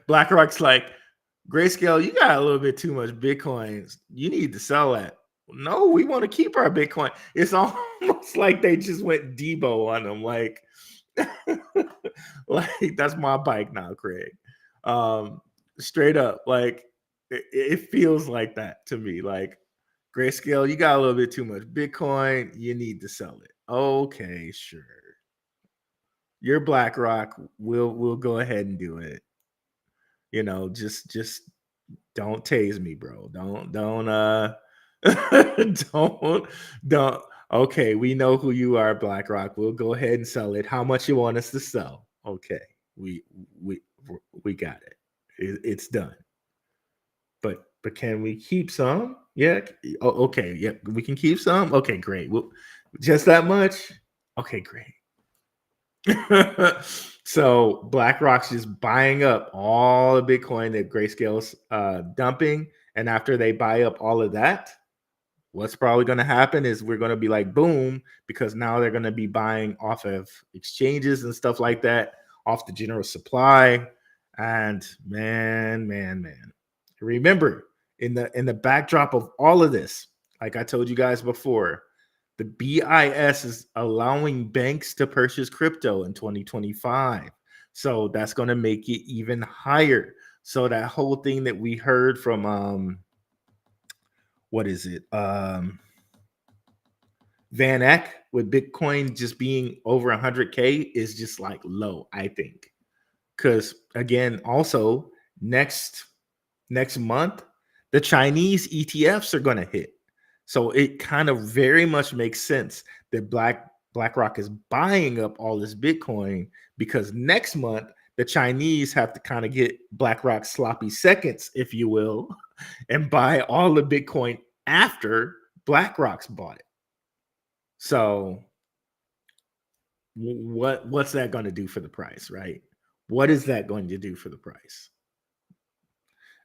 BlackRock's like, Grayscale, you got a little bit too much Bitcoins. You need to sell that. no, we want to keep our Bitcoin. It's almost like they just went Debo on them. Like, like that's my bike now, Craig. Straight up, like it feels like that to me. Like, Grayscale, you got a little bit too much Bitcoin. You need to sell it. Okay, sure. You're BlackRock. We'll go ahead and do it. You know, just don't tase me, bro. Don't don't okay, we know who you are, BlackRock. We'll go ahead and sell it. How much you want us to sell? Okay. We we we got it. It's done. But can we keep some? Yeah. Okay. Yeah, we can keep some. Okay, great. Well, just that much. Okay, great. So BlackRock's just buying up all the Bitcoin that Grayscale's dumping, and after they buy up all of that, what's probably going to happen is we're going to be like boom, because now they're going to be buying off of exchanges and stuff like that, off the general supply. And man, remember, in the backdrop of all of this, like I told you guys before, the BIS is allowing banks to purchase crypto in 2025. So that's going to make it even higher. So that whole thing that we heard from what is it? Van Eck with Bitcoin just being over 100K is just like low, I think. Because again, also next month, the Chinese ETFs are going to hit. So it kind of very much makes sense that BlackRock is buying up all this Bitcoin, because next month the Chinese have to kind of get BlackRock sloppy seconds, if you will, and buy all the Bitcoin after BlackRock's bought it. So what's that going to do for the price, right? What is that going to do for the price?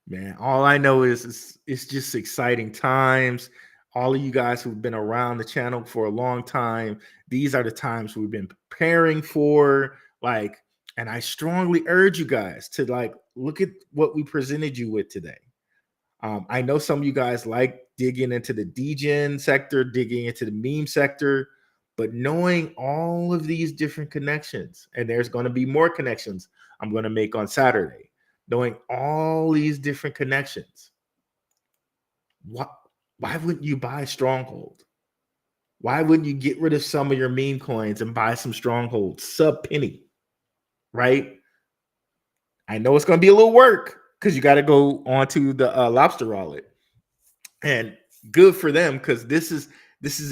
Man, all I know is it's just exciting times. All of you guys who've been around the channel for a long time, these are the times we've been preparing for. Like, and I strongly urge you guys to like look at what we presented you with today. I know some of you guys like digging into the degen sector, digging into the meme sector, but knowing all of these different connections, and there's going to be more connections I'm going to make on Saturday, knowing all these different connections, why wouldn't you buy Stronghold? Why wouldn't you get rid of some of your meme coins and buy some Stronghold sub penny, right? I know it's going to be a little work because you got to go onto the lobster wallet, and good for them, because this is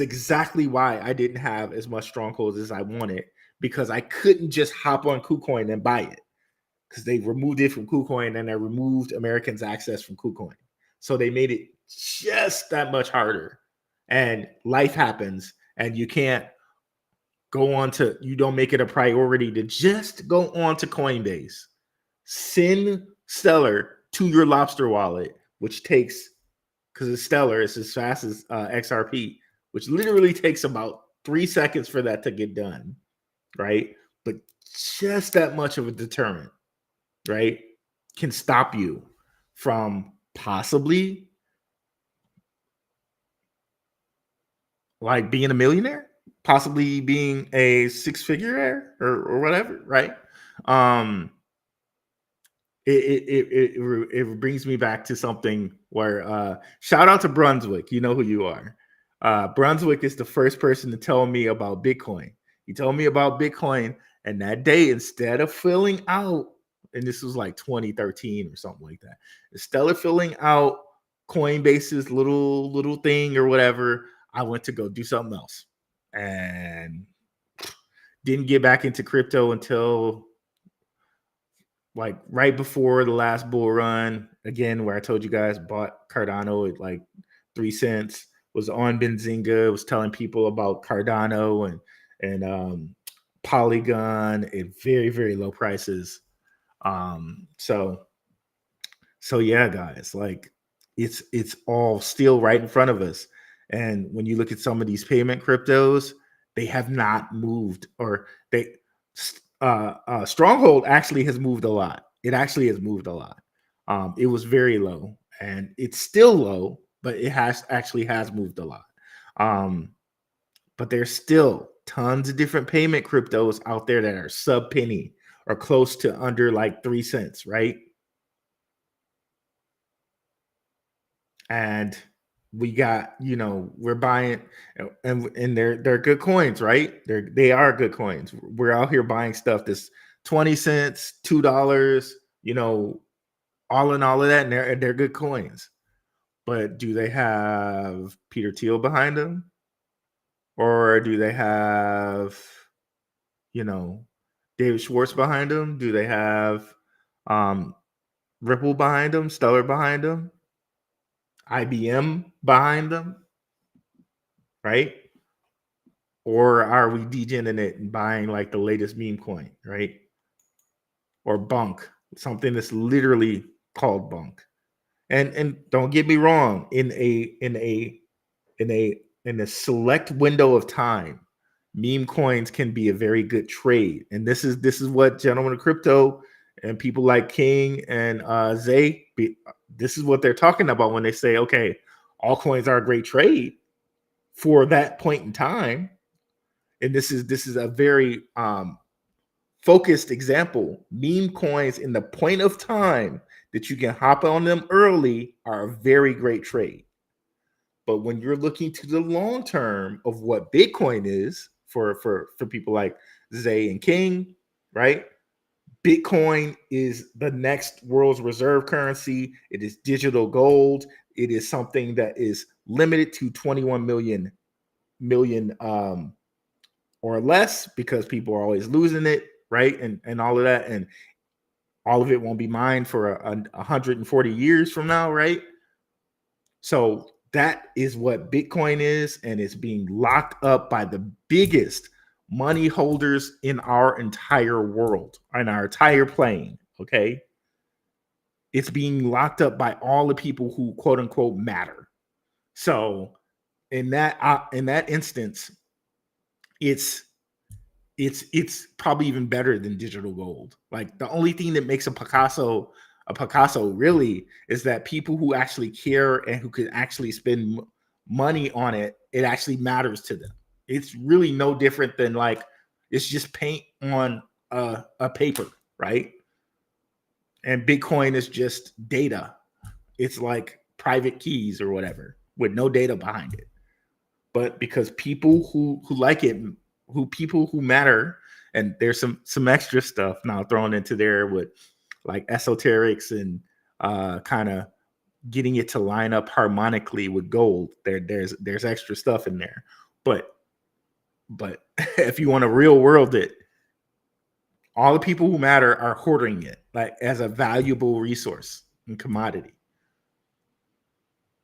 exactly why I didn't have as much Strongholds as I wanted, because I couldn't just hop on KuCoin and buy it, because they removed it from KuCoin and they removed Americans' access from KuCoin. So they made it just that much harder. And life happens, and you can't you don't make it a priority to just go on to Coinbase, send Stellar to your Lobster wallet, which takes, because it's Stellar, it's as fast as XRP, which literally takes about 3 seconds for that to get done, right? But just that much of a deterrent, right, can stop you from possibly like being a millionaire, possibly being a six-figure or whatever, right? It brings me back to something where shout out to Brunswick. You know who you are. Brunswick is the first person to tell me about Bitcoin. He told me about Bitcoin, and that day, instead of filling out, and this was like 2013 or something like that, instead of filling out Coinbase's little thing or whatever, I went to go do something else, and didn't get back into crypto until like right before the last bull run, again, where I told you guys bought Cardano at like 3 cents, was on Benzinga, was telling people about Cardano and Polygon at very, very low prices. So yeah, guys, like it's all still right in front of us. And when you look at some of these payment cryptos, they have not moved, or they Stronghold actually has moved a lot. It actually has moved a lot. It was very low, and it's still low, but it has moved a lot. But there's still tons of different payment cryptos out there that are sub penny or close to under like 3 cents, right? And we got, we're buying, and they're good coins, right? They are good coins. We're out here buying stuff that's 20 cents, $2, all in all of that, and they're good coins. But do they have Peter Thiel behind them? Or do they have, David Schwartz behind them? Do they have Ripple behind them, Stellar behind them, IBM behind them, right? Or are we degenerate and buying like the latest meme coin, right? Or bunk, something that's literally called bunk. And don't get me wrong, in a select window of time, meme coins can be a very good trade. And this is what Gentlemen of Crypto and people like King and Zay, this is what they're talking about when they say, okay, all coins are a great trade for that point in time. And this is a very focused example. Meme coins in the point of time that you can hop on them early are a very great trade. But when you're looking to the long term of what Bitcoin is for people like Zay and King, right? Bitcoin is the next world's reserve currency. It is digital gold. It is something that is limited to 21 million or less, because people are always losing it, right? And all of that, and all of it won't be mined for 140 years from now, right? So that is what Bitcoin is, and it's being locked up by the biggest money holders in our entire world, in our entire plane. Okay, it's being locked up by all the people who quote unquote matter. So in that instance, it's probably even better than digital gold. Like, the only thing that makes a Picasso really is that people who actually care and who could actually spend money on it, it actually matters to them. It's really no different than, like, it's just paint on a paper, right? And Bitcoin is just data. It's like private keys or whatever with no data behind it. But because people who like it, people who matter, and there's some extra stuff now thrown into there with like esoterics and kind of getting it to line up harmonically with gold. There's extra stuff in there, but if you want to real world it, all the people who matter are hoarding it like as a valuable resource and commodity.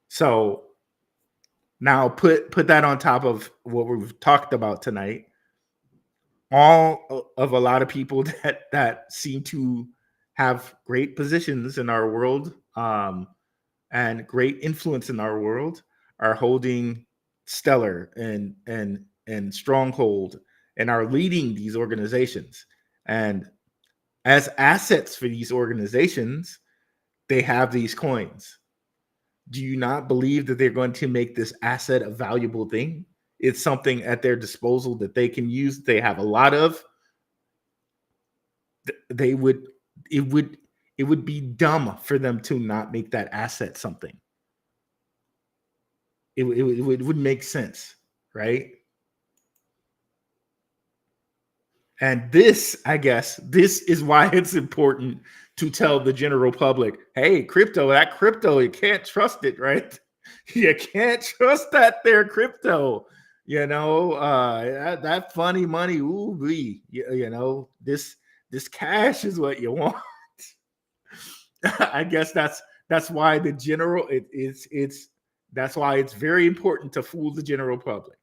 So now put that on top of what we've talked about tonight. All of a lot of people that seem to have great positions in our world and great influence in our world are holding Stellar and Stronghold and are leading these organizations. And as assets for these organizations, they have these coins. Do you not believe that they're going to make this asset a valuable thing? It's something at their disposal that they can use. They have a lot of. It would be dumb for them to not make that asset something. It would make sense, right? And this, I guess, this is why it's important to tell the general public, hey, that crypto, you can't trust it, right? You can't trust that there crypto. That funny money, ooh, this cash is what you want. I guess that's why the general that's why it's very important to fool the general public.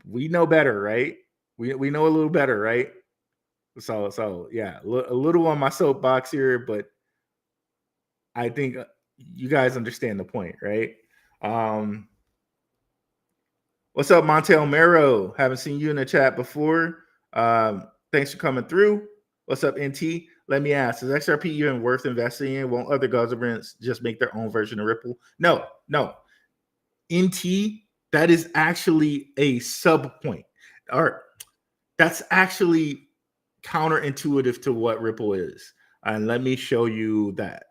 We know better, right? We know a little better, right? So yeah, a little on my soapbox here, but I think you guys understand the point, right? What's up, Montel Mero? Haven't seen you in the chat before. Thanks for coming through. What's up, NT? Let me ask, is XRP even worth investing in? Won't other governments just make their own version of Ripple? No. NT, that is actually a sub point, or that's actually counterintuitive to what Ripple is. And let me show you that.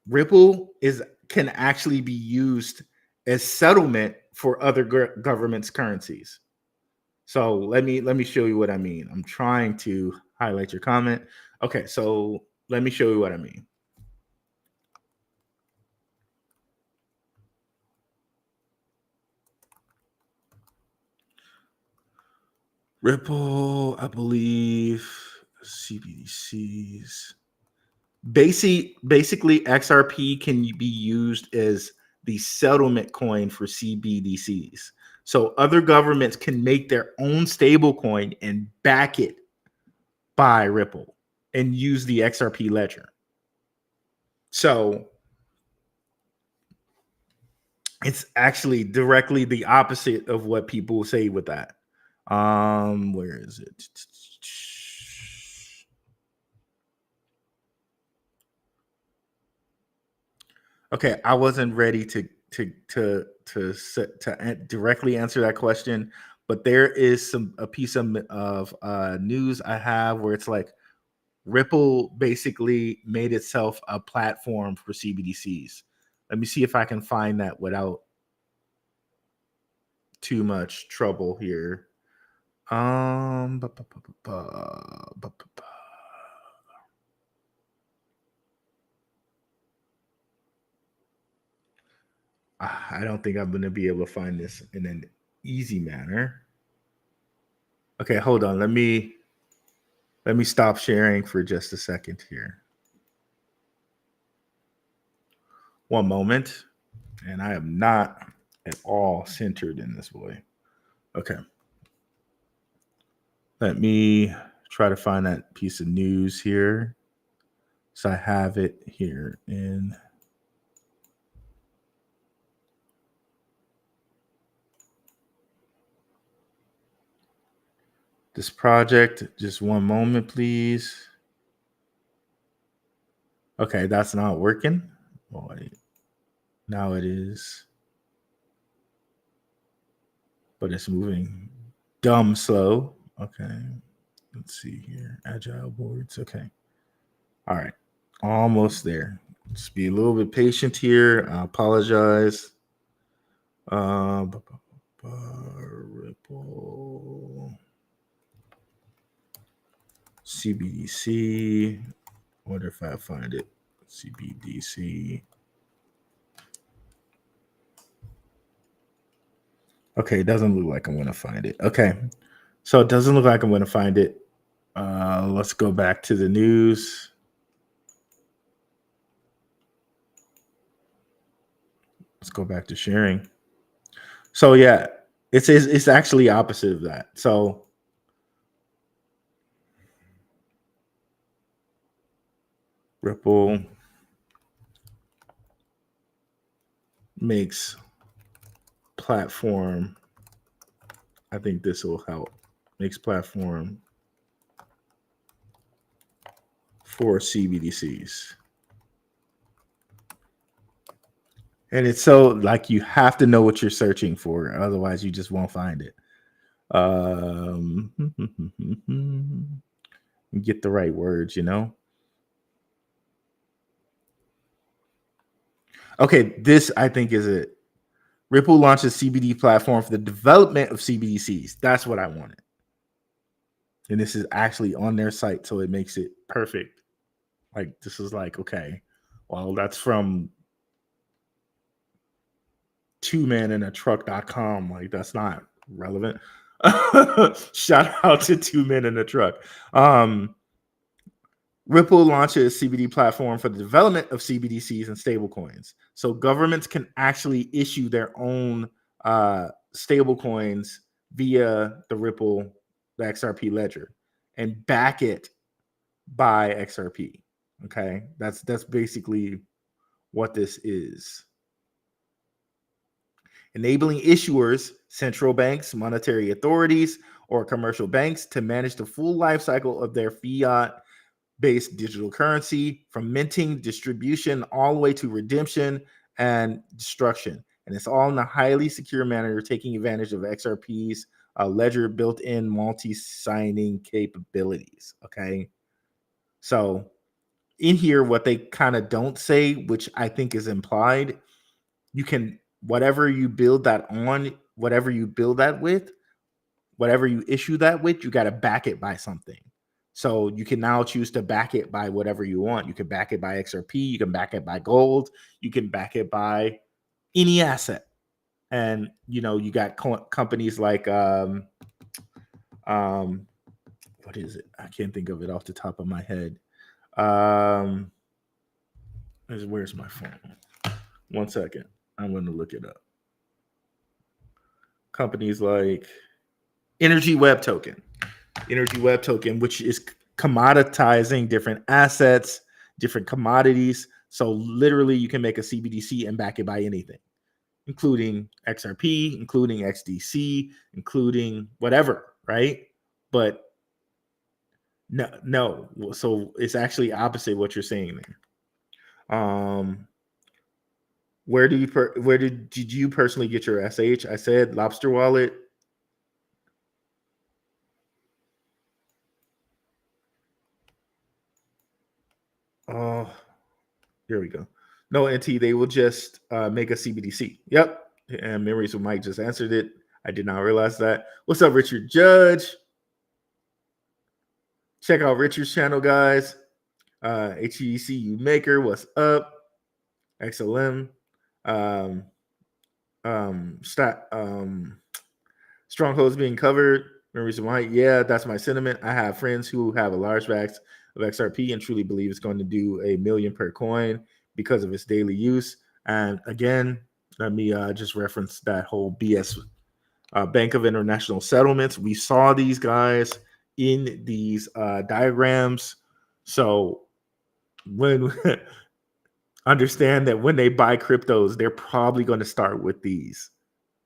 Ripple can actually be used as settlement for other governments' currencies. So let me show you what I mean. I'm trying to highlight your comment. Okay, so let me show you what I mean. Ripple, I believe, CBDCs. Basically, XRP can be used as the settlement coin for CBDCs. So other governments can make their own stable coin and back it by Ripple and use the XRP ledger. So it's actually directly the opposite of what people say with that. Where is it? Okay, I wasn't ready to directly answer that question, but there is a piece of news I have where it's like Ripple basically made itself a platform for CBDCs. Let me see if I can find that without too much trouble here. I don't think I'm going to be able to find this in an easy manner. Okay, hold on. Let me stop sharing for just a second here. One moment. And I am not at all centered in this way. Okay. Let me try to find that piece of news here. So I have it here in this project. Just one moment, please. Okay, that's not working. Oh, wait. Now it is. But it's moving dumb slow. Okay. Let's see here. Agile boards. Okay. All right. Almost there. Just be a little bit patient here. I apologize. Ripple. CBDC. Wonder if I find it. CBDC. Okay, it doesn't look like I'm going to find it. Okay, so it doesn't look like I'm going to find it. Let's go back to the news. Let's go back to sharing. So yeah, it's actually opposite of that. So Ripple makes platform. I think this will help. Makes platform for CBDCs. And it's so like you have to know what you're searching for, otherwise you just won't find it. Get the right words, you know. Okay, this I think is it. Ripple launches CBD platform for the development of CBDCs. That's what I wanted. And this is actually on their site, so it makes it perfect. Like this is like, okay, well, that's from twomeninatruck.com. Like that's not relevant. Shout out to 2 Men in a Truck. Ripple launches CBD platform for the development of CBDCs and stablecoins. So governments can actually issue their own stablecoins via the Ripple, the XRP ledger, and back it by XRP. Okay, that's basically what this is. Enabling issuers, central banks, monetary authorities, or commercial banks to manage the full life cycle of their fiat based digital currency, from minting, distribution, all the way to redemption and destruction. And it's all in a highly secure manner, taking advantage of XRP's ledger built-in multi-signing capabilities. Okay, so in here, what they kind of don't say, which I think is implied, you can, whatever you build that on, whatever you build that with, whatever you issue that with, you got to back it by something. So you can now choose to back it by whatever you want. You can back it by XRP, you can back it by gold, you can back it by any asset. And you know, you got companies like what is it? I can't think of it off the top of my head. Where's my phone? 1 second. I'm going to look it up. Companies like Energy Web Token, which is commoditizing different assets, different commodities. So literally you can make a CBDC and back it by anything, including XRP, including XDC, including whatever, right? But no. So it's actually opposite what you're saying there. Where did you personally get your SH? I said Lobster Wallet. Oh, here we go. No, NT, they will just make a CBDC. Yep. And Memories of Mike just answered it. I did not realize that. What's up, Richard Judge? Check out Richard's channel, guys. HECU Maker, what's up? XLM. Strongholds being covered. Memories of Mike. Yeah, that's my sentiment. I have friends who have a large backs of XRP and truly believe it's going to do $1 million per coin because of its daily use. And again, let me just reference that whole BS Bank of International Settlements. We saw these guys in these diagrams. So when understand that when they buy cryptos, they're probably going to start with these.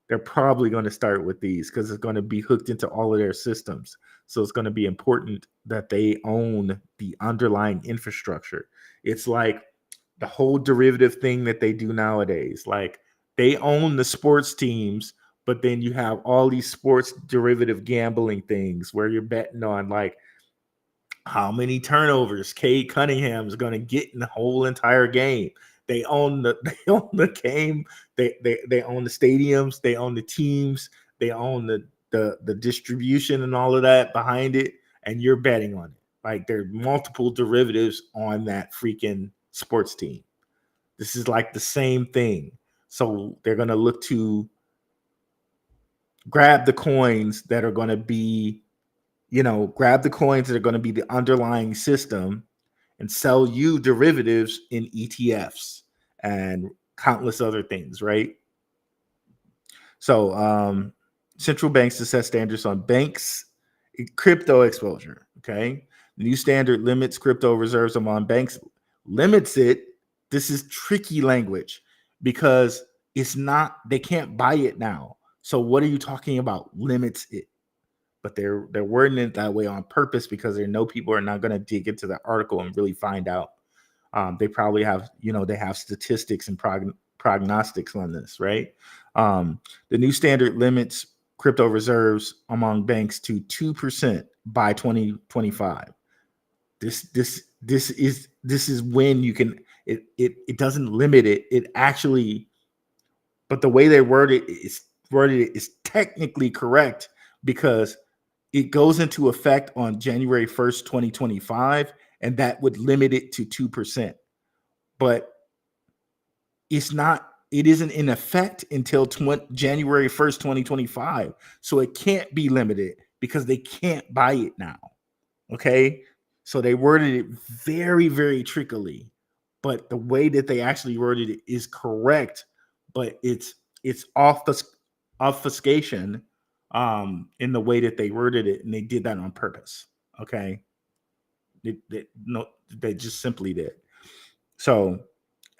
Because it's going to be hooked into all of their systems. So it's going to be important that they own the underlying infrastructure. It's like the whole derivative thing that they do nowadays. Like they own the sports teams, but then you have all these sports derivative gambling things where you're betting on like how many turnovers Cade Cunningham is going to get in the whole entire game. They own the game. They own the stadiums. They own the teams. They own the distribution and all of that behind it. And you're betting on it. Like there are multiple derivatives on that freaking sports team. This is like the same thing. So they're going to look to grab the coins that are going to be, the underlying system and sell you derivatives in ETFs and countless other things, right? So central banks to set standards on banks' crypto exposure, okay? The new standard limits crypto reserves among banks, limits it. This is tricky language because it's not, they can't buy it now. So what are you talking about? Limits it. But they're wording it that way on purpose because they know people are not going to dig into the article and really find out. They probably have, they have statistics and prognostics on this, right? The new standard limits crypto reserves among banks to 2% by 2025. This is when you can. It doesn't limit it. It actually, but the way they worded it is technically correct because it goes into effect on January 1st, 2025, and that would limit it to 2%. But it isn't in effect until January 1st, 2025. So it can't be limited because they can't buy it now. Okay? So they worded it very, very trickily. But the way that they actually worded it is correct, but it's obfuscation in the way that they worded it, and they did that on purpose. Okay, they just simply did. So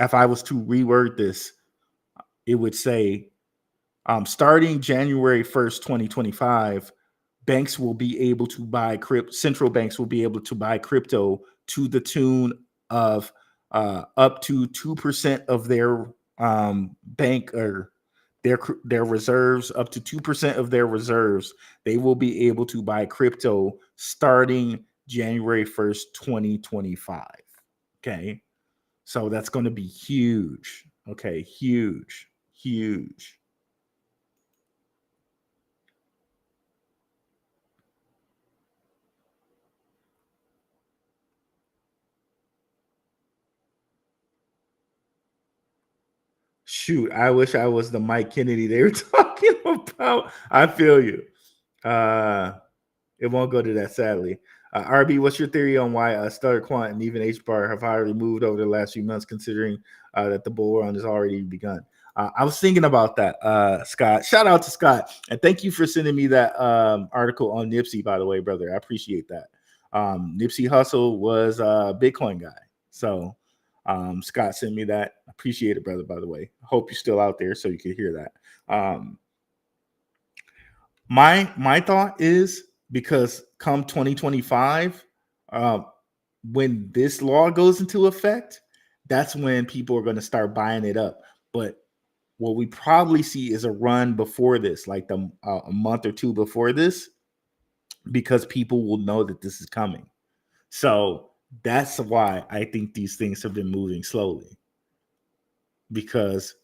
if I was to reword this, it would say, starting January 1st, 2025, banks will be able to buy central banks will be able to buy crypto to the tune of up to 2% of their bank or their reserves, up to 2% of their reserves. They will be able to buy crypto starting January 1st, 2025. Okay. So that's going to be huge. Okay. Huge. Shoot, I wish I was the Mike Kennedy they were talking about. I feel you. It won't go to that, sadly. RB, what's your theory on why Stellar Quant and even H bar have hardly moved over the last few months, considering that the bull run has already begun? I was thinking about that, Scott. Shout out to Scott, and thank you for sending me that article on Nipsey. By the way, brother, I appreciate that. Nipsey Hussle was a Bitcoin guy, so Scott sent me that. Appreciate it, brother. By the way, hope you're still out there so you can hear that. My thought is, because come 2025, when this law goes into effect, that's when people are going to start buying it up. But what we probably see is a run before this, like a month or two before this, because people will know that this is coming. So that's why I think these things have been moving slowly, because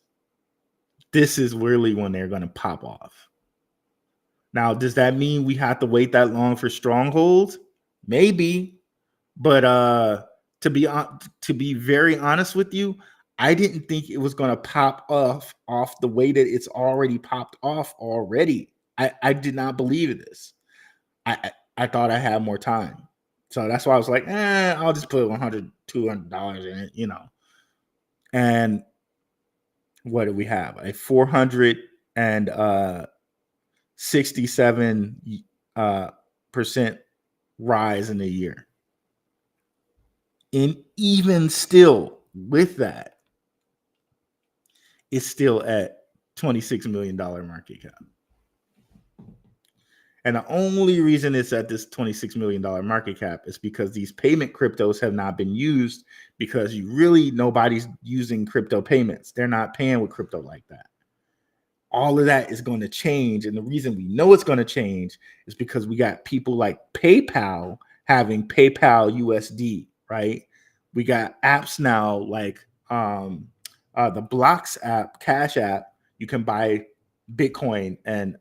this is really when they're going to pop off. Now, does that mean we have to wait that long for strongholds? Maybe, but to be very honest with you, I didn't think it was going to pop off the way that it's already popped off already. I did not believe this. I thought I had more time, so that's why I was like, I'll just put $100, $200 in it, And what do we have? A 467 percent rise in a year. And even still, with that, it's still at $26 million market cap. And the only reason it's at this $26 million market cap is because these payment cryptos have not been used, because nobody's using crypto payments. They're not paying with crypto like that. All of that is going to change. And the reason we know it's going to change is because we got people like PayPal having PayPal USD, right? We got apps now like the Blocks app, Cash app. You can buy Bitcoin and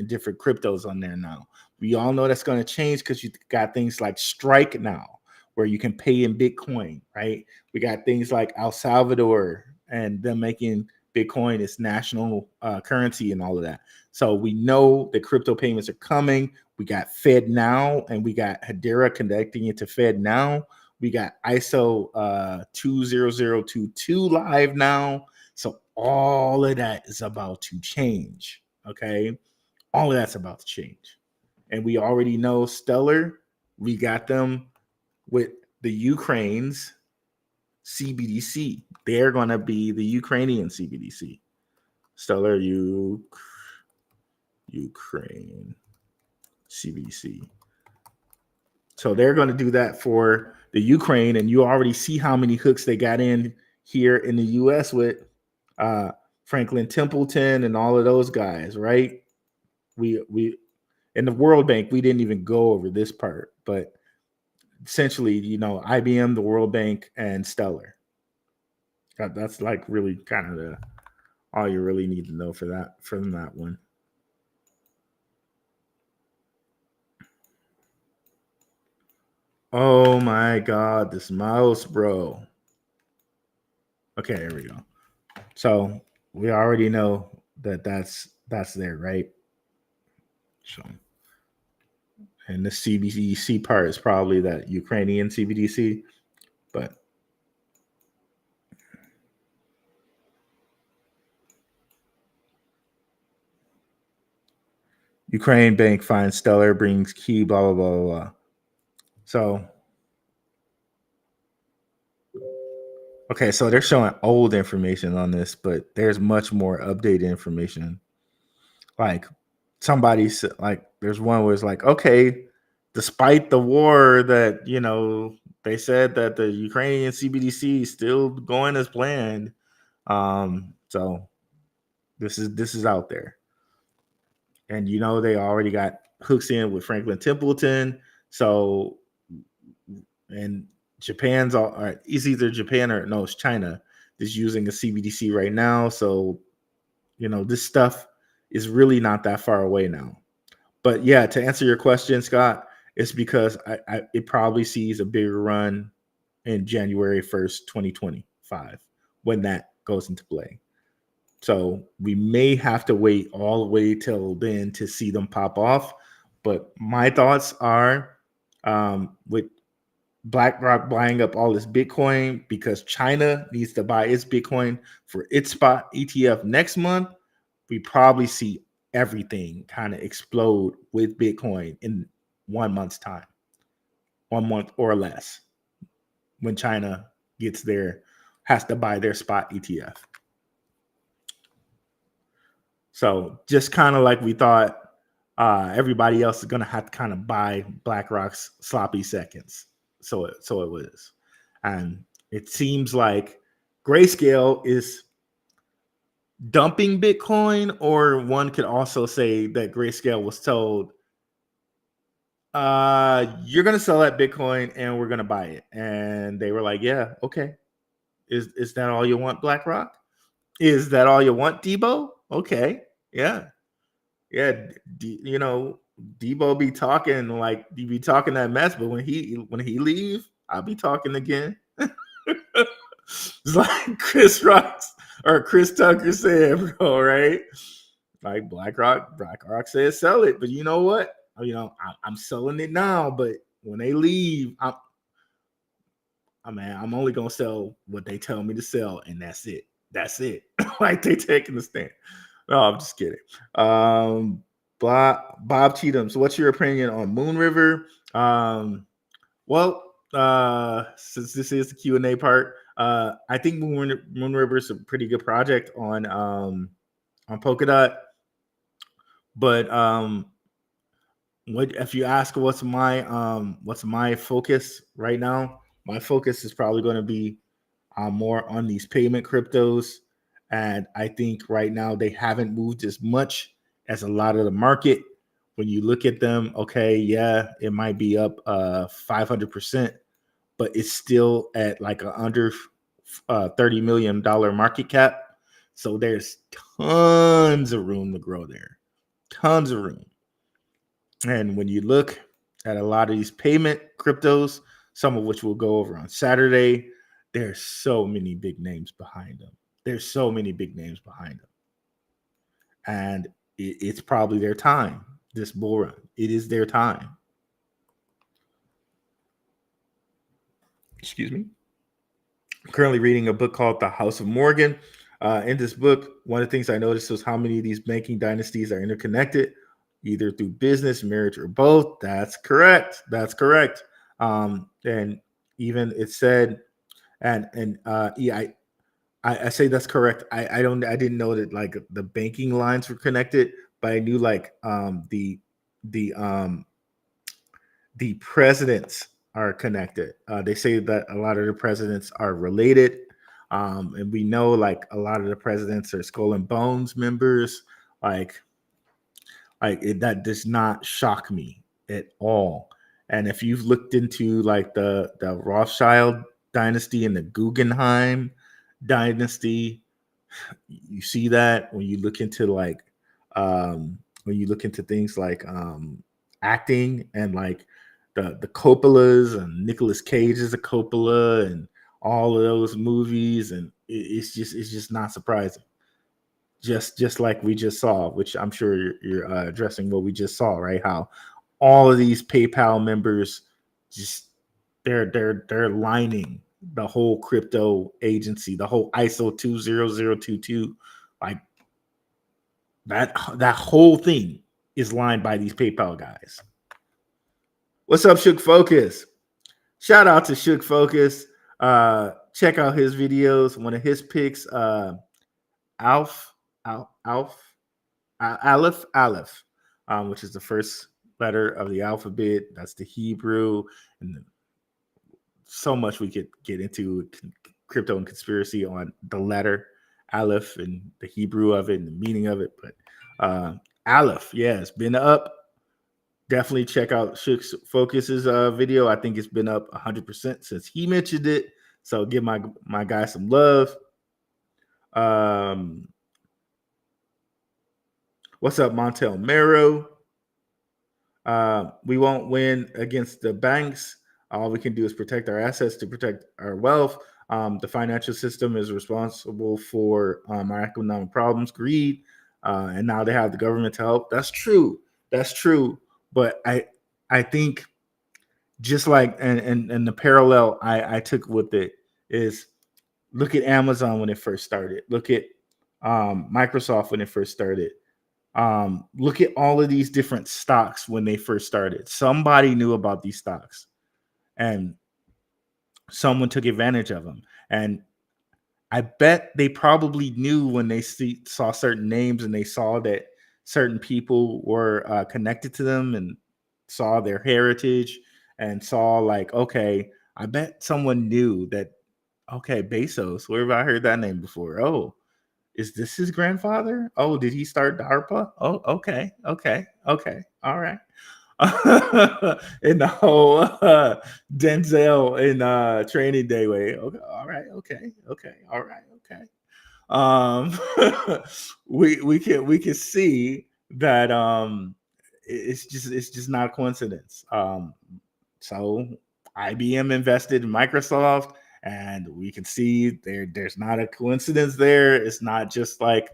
different cryptos on there now. We all know that's going to change, because you got things like Strike now, where you can pay in Bitcoin, right? We got things like El Salvador and them making Bitcoin its national currency and all of that. So we know the crypto payments are coming. We got Fed Now, and we got Hedera connecting it to Fed Now. We got ISO 20022 live now. So all of that is about to change. Okay. All of that's about to change. And we already know Stellar, we got them with the Ukraine's CBDC. They're going to be the Ukrainian CBDC. Stellar Ukraine CBDC. So they're going to do that for the Ukraine, and you already see how many hooks they got in here in the U.S. with Franklin Templeton and all of those guys, right? We in the World Bank, we didn't even go over this part, but essentially, IBM, the World Bank, and Stellar. That's like really kind of all you really need to know from that one. Oh my God, this mouse, bro. Okay, there we go. So we already know that's there, right? So, and the CBDC part is probably that Ukrainian CBDC, but Ukraine bank finds Stellar, brings key, blah, blah, blah, blah. So, okay, so they're showing old information on this, but there's much more updated information. Like there's one where it's like, okay, despite the war that, they said that the Ukrainian CBDC is still going as planned. So this is out there, and they already got hooks in with Franklin Templeton. So, and Japan's it's either Japan or no, it's China is using a CBDC right now. So this stuff is really not that far away now. But yeah, to answer your question, Scott, it's because it probably sees a bigger run in January 1st, 2025, when that goes into play. So we may have to wait all the way till then to see them pop off. But my thoughts are, with BlackRock buying up all this Bitcoin because China needs to buy its Bitcoin for its spot ETF next month, we probably see everything kind of explode with Bitcoin in 1 month's time, 1 month or less, when China has to buy their spot ETF. So just kind of like we thought, everybody else is going to have to kind of buy BlackRock's sloppy seconds. So it was. And it seems like Grayscale is dumping Bitcoin, or one could also say that Grayscale was told, you're going to sell that Bitcoin and we're going to buy it. And they were like, yeah, okay. Is that all you want, BlackRock? Is that all you want, Debo? Okay. Yeah. Debo be talking like he be talking that mess, but when he leave, I'll be talking again. It's like Chris Tucker said, bro, right? Like BlackRock says sell it, but you know what? I'm selling it now, but when they leave, I'm only gonna sell what they tell me to sell, and that's it. Like they taking the stand. No, I'm just kidding. Bob Cheatham's, what's your opinion on Moon River? Since this is the Q&A part, I think Moon River is a pretty good project on Polkadot. But what if you ask what's my focus right now? My focus is probably going to be more on these payment cryptos. And I think right now they haven't moved as much as a lot of the market. When you look at them, okay, yeah, it might be up 500%, but it's still at like a under $30 million market cap. So there's tons of room to grow there. Tons of room. And when you look at a lot of these payment cryptos, some of which we'll go over on Saturday, there's so many big names behind them. And it's probably their time, this bull run. It is their time. Excuse me. I'm currently reading a book called The House of Morgan. In this book, one of the things I noticed was how many of these banking dynasties are interconnected, either through business, marriage, or both. That's correct. And even it said, I say that's correct. I didn't know that like the banking lines were connected, but I knew like the presidents are connected. They say that a lot of the presidents are related. And we know like a lot of the presidents are Skull and Bones members. That does not shock me at all. And if you've looked into like the Rothschild dynasty and the Guggenheim dynasty, you see that when you look into things like acting, and like the Coppolas, and Nicolas Cage is a Coppola, and all of those movies, and it's just not surprising. Just like we just saw, which I'm sure you're addressing what we just saw, right? How all of these PayPal members just they're lining the whole crypto agency, the whole ISO 20022, like that whole thing is lined by these PayPal guys. What's up, Shook Focus? Shout out to Shook Focus. Check out his videos. One of his picks, Aleph, which is the first letter of the alphabet. That's the Hebrew, and so much we could get into crypto and conspiracy on the letter Aleph and the Hebrew of it and the meaning of it. But Aleph, yeah, it's been up. Definitely check out Shook's Focus's video. I think it's been up 100% since he mentioned it. So give my guy some love. What's up, Montel Mero? We won't win against the banks. All we can do is protect our assets to protect our wealth. The financial system is responsible for our economic problems, greed, and now they have the government to help. That's true. That's true. But I think just like and the parallel I took with it is look at Amazon when it first started. Look at Microsoft when it first started. Look at all of these different stocks when they first started. Somebody knew about these stocks and someone took advantage of them. And I bet they probably knew when they saw certain names and they saw that certain people were connected to them and saw their heritage and saw like, okay, I bet someone knew that, okay, Bezos, where have I heard that name before? Oh, is this his grandfather? Oh, did he start DARPA? Oh, okay. All right. In the whole Denzel in Training Day way. Okay, all right, all right, okay. We can see that it's just not a coincidence. So IBM invested in Microsoft, and we can see there's not a coincidence there. It's not just like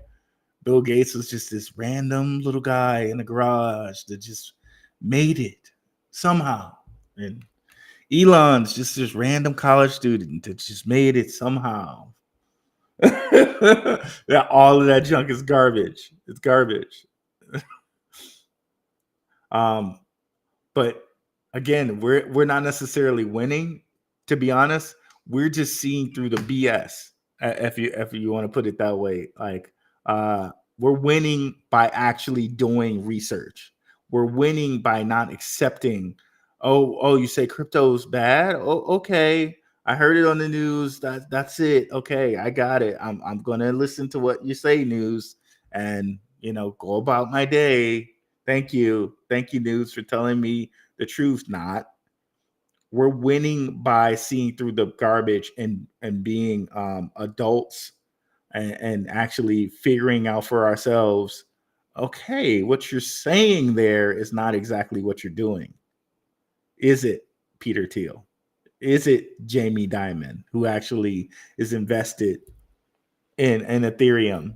Bill Gates was just this random little guy in the garage that just made it somehow. And Elon's just this random college student that just made it somehow. Yeah, all of that junk is garbage. It's garbage. But again, we're not necessarily winning, to be honest. We're just seeing through the BS, if you want to put it that way. Like we're winning by actually doing research. We're winning by not accepting, oh, you say crypto's bad? Oh, okay. I heard it on the news. That's it. Okay, I got it. I'm gonna listen to what you say, news, and go about my day. Thank you, news, for telling me the truth. Not we're winning by seeing through the garbage and being adults and actually figuring out for ourselves. Okay, what you're saying there is not exactly what you're doing. Is it Peter Thiel? Is it Jamie Dimon, who actually is invested in Ethereum?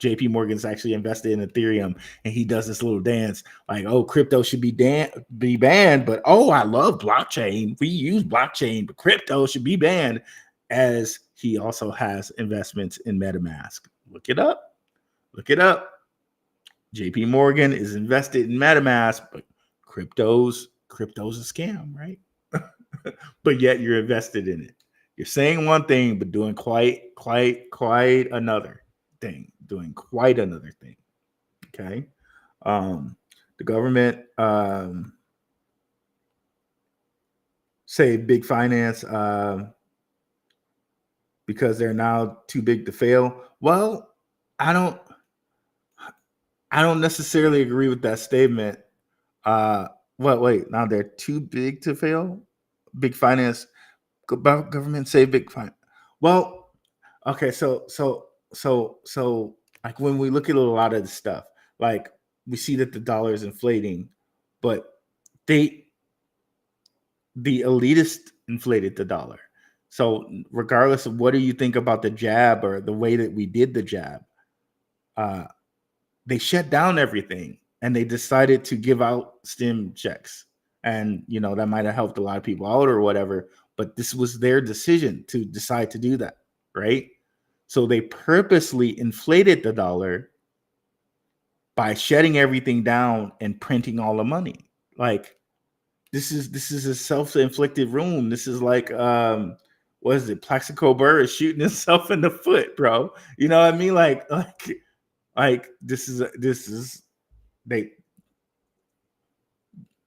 JP Morgan's actually invested in Ethereum, and he does this little dance like, oh, crypto should be banned, but oh, I love blockchain. We use blockchain, but crypto should be banned, as he also has investments in MetaMask. Look it up. JP Morgan is invested in MetaMask, but crypto's a scam, right? But yet you're invested in it. You're saying one thing, but doing quite another thing. Okay. The government say big finance because they're now too big to fail. Well, I don't necessarily agree with that statement. Wait, now they're too big to fail? Big finance, government say big finance. Well, okay, so like when we look at a lot of the stuff, like we see that the dollar is inflating, but the elitist inflated the dollar. So regardless of what do you think about the jab or the way that we did the jab, they shut down everything and they decided to give out stim checks. And, that might have helped a lot of people out or whatever, but this was their decision to decide to do that, right? So they purposely inflated the dollar by shutting everything down and printing all the money. Like this is a self-inflicted wound. This is like what is it? Plaxico Burr shooting himself in the foot, bro. You know what I mean? Like this is they,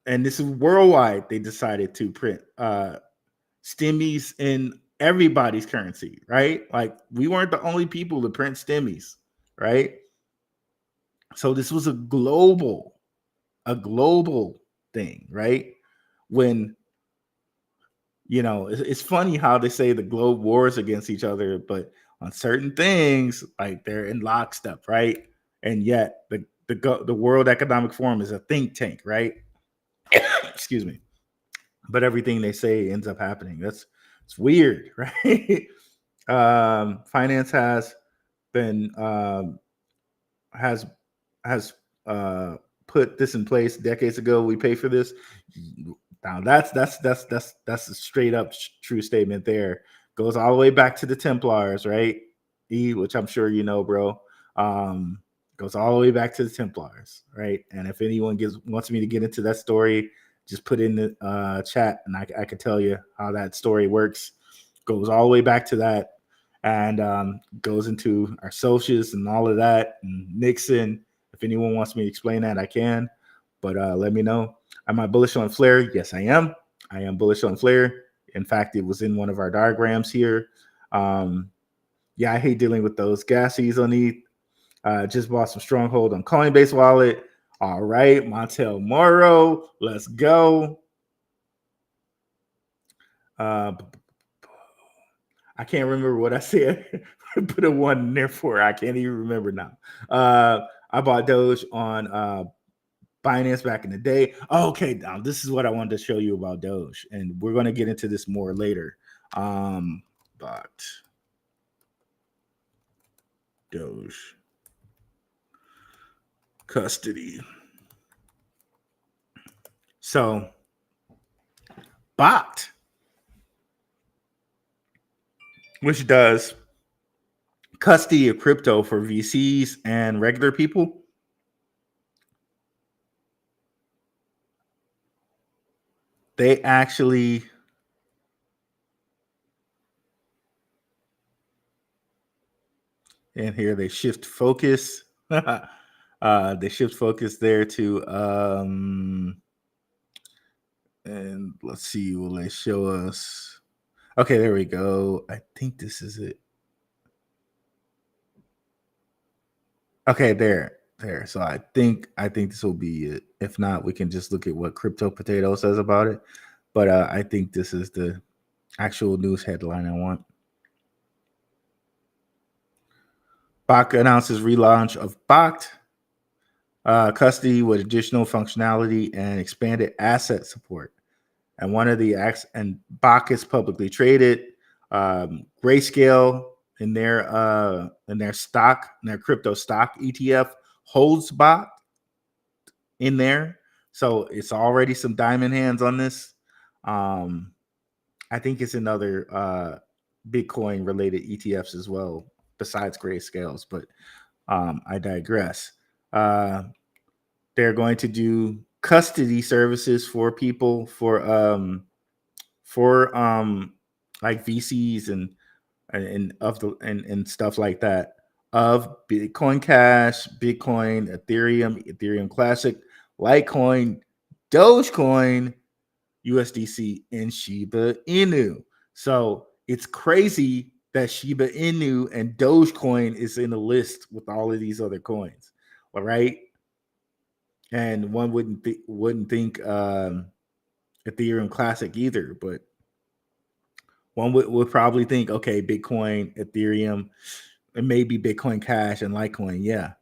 and this is worldwide. They decided to print stimmies in everybody's currency, right? Like we weren't the only people to print stimmies, right? So this was a global thing, right? When it's funny how they say the globe wars against each other, but on certain things, like they're in lockstep, right? And yet the World Economic Forum is a think tank, right? Excuse me. But everything they say ends up happening. It's weird, right? Finance has been has has put this in place decades ago. We pay for this. Now that's a straight up true statement. There goes all the way back to the Templars, right? Which I'm sure you know, bro. Goes all the way back to the Templars, right? And if anyone wants me to get into that story, just put in the chat, and I can tell you how that story works. Goes all the way back to that, and goes into our socials and all of that, and Nixon. If anyone wants me to explain that, I can. But let me know. Am I bullish on Flare? Yes, I am. I am bullish on Flare. In fact, it was in one of our diagrams here. Yeah, I hate dealing with those gassies on ETH. Just bought some Stronghold on Coinbase wallet. All right, Montel Moro, let's go. I can't remember what I said. Put a 1 in there for. I can't even remember now. I bought Doge on Binance back in the day. Okay, now this is what I wanted to show you about Doge, and we're going to get into this more later. But Doge custody. So bot, which does custody of crypto for VCs and regular people. They actually and here they shift focus. They shift focus there to and let's see, will they show us? Okay, there we go. I think this is it. Okay, there. So I think this will be it. If not, we can just look at what Crypto Potato says about it. But I think this is the actual news headline I want. Bach announces relaunch of Bach custody with additional functionality and expanded asset support. And one of the acts, and Bach is publicly traded. Grayscale in their crypto stock ETF holds Bach in there, so it's already some diamond hands on this. I think it's another Bitcoin related ETFs as well, besides Grayscales, but I digress. They're going to do custody services for people for like VCs and stuff like that, of Bitcoin Cash, Bitcoin, Ethereum Classic, Litecoin, Dogecoin, USDC, and Shiba Inu. So it's crazy that Shiba Inu and Dogecoin is in a list with all of these other coins. All right. And one wouldn't think Ethereum Classic either, but one would probably think, okay, Bitcoin, Ethereum, and maybe Bitcoin Cash and Litecoin, yeah.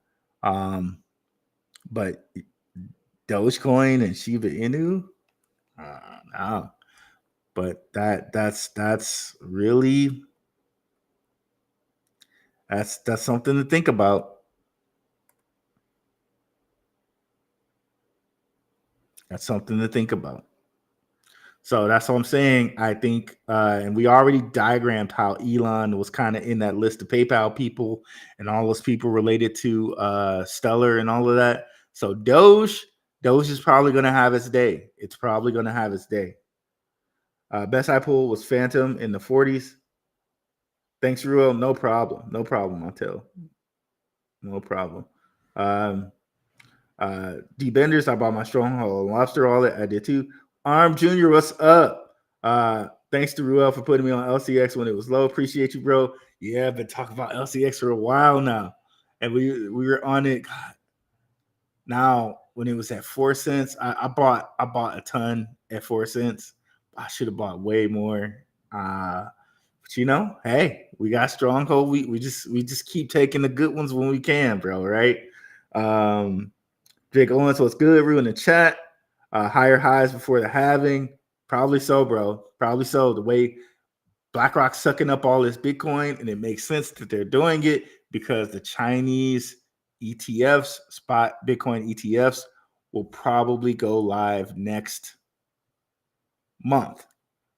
But Dogecoin and Shiba Inu, no. But that's really that's something to think about. That's something to think about. So that's what I'm saying. I think, and we already diagrammed how Elon was kind of in that list of PayPal people and all those people related to Stellar and all of that. So Doge is probably going to have its day. It's probably going to have its day. Best I pulled was Phantom in the 40s. Thanks, Ruel. No problem. No problem, Montel. No problem. D Benders, I bought my Stronghold Lobster wallet. I did too. Arm Jr., what's up? Thanks to Ruel for putting me on LCX when it was low. Appreciate you, bro. Yeah, I've been talking about LCX for a while now, and we were on it. God, now when it was at 4 cents, I bought a ton at 4 cents. I should have bought way more. But hey, we got stronghold. We just keep taking the good ones when we can, bro. Right? Jake Owens, what's good? Ruin the chat. Higher highs before the halving. Probably so, bro. Probably so. The way BlackRock's sucking up all this Bitcoin, and it makes sense that they're doing it because the Chinese ETFs, spot Bitcoin ETFs, will probably go live next month.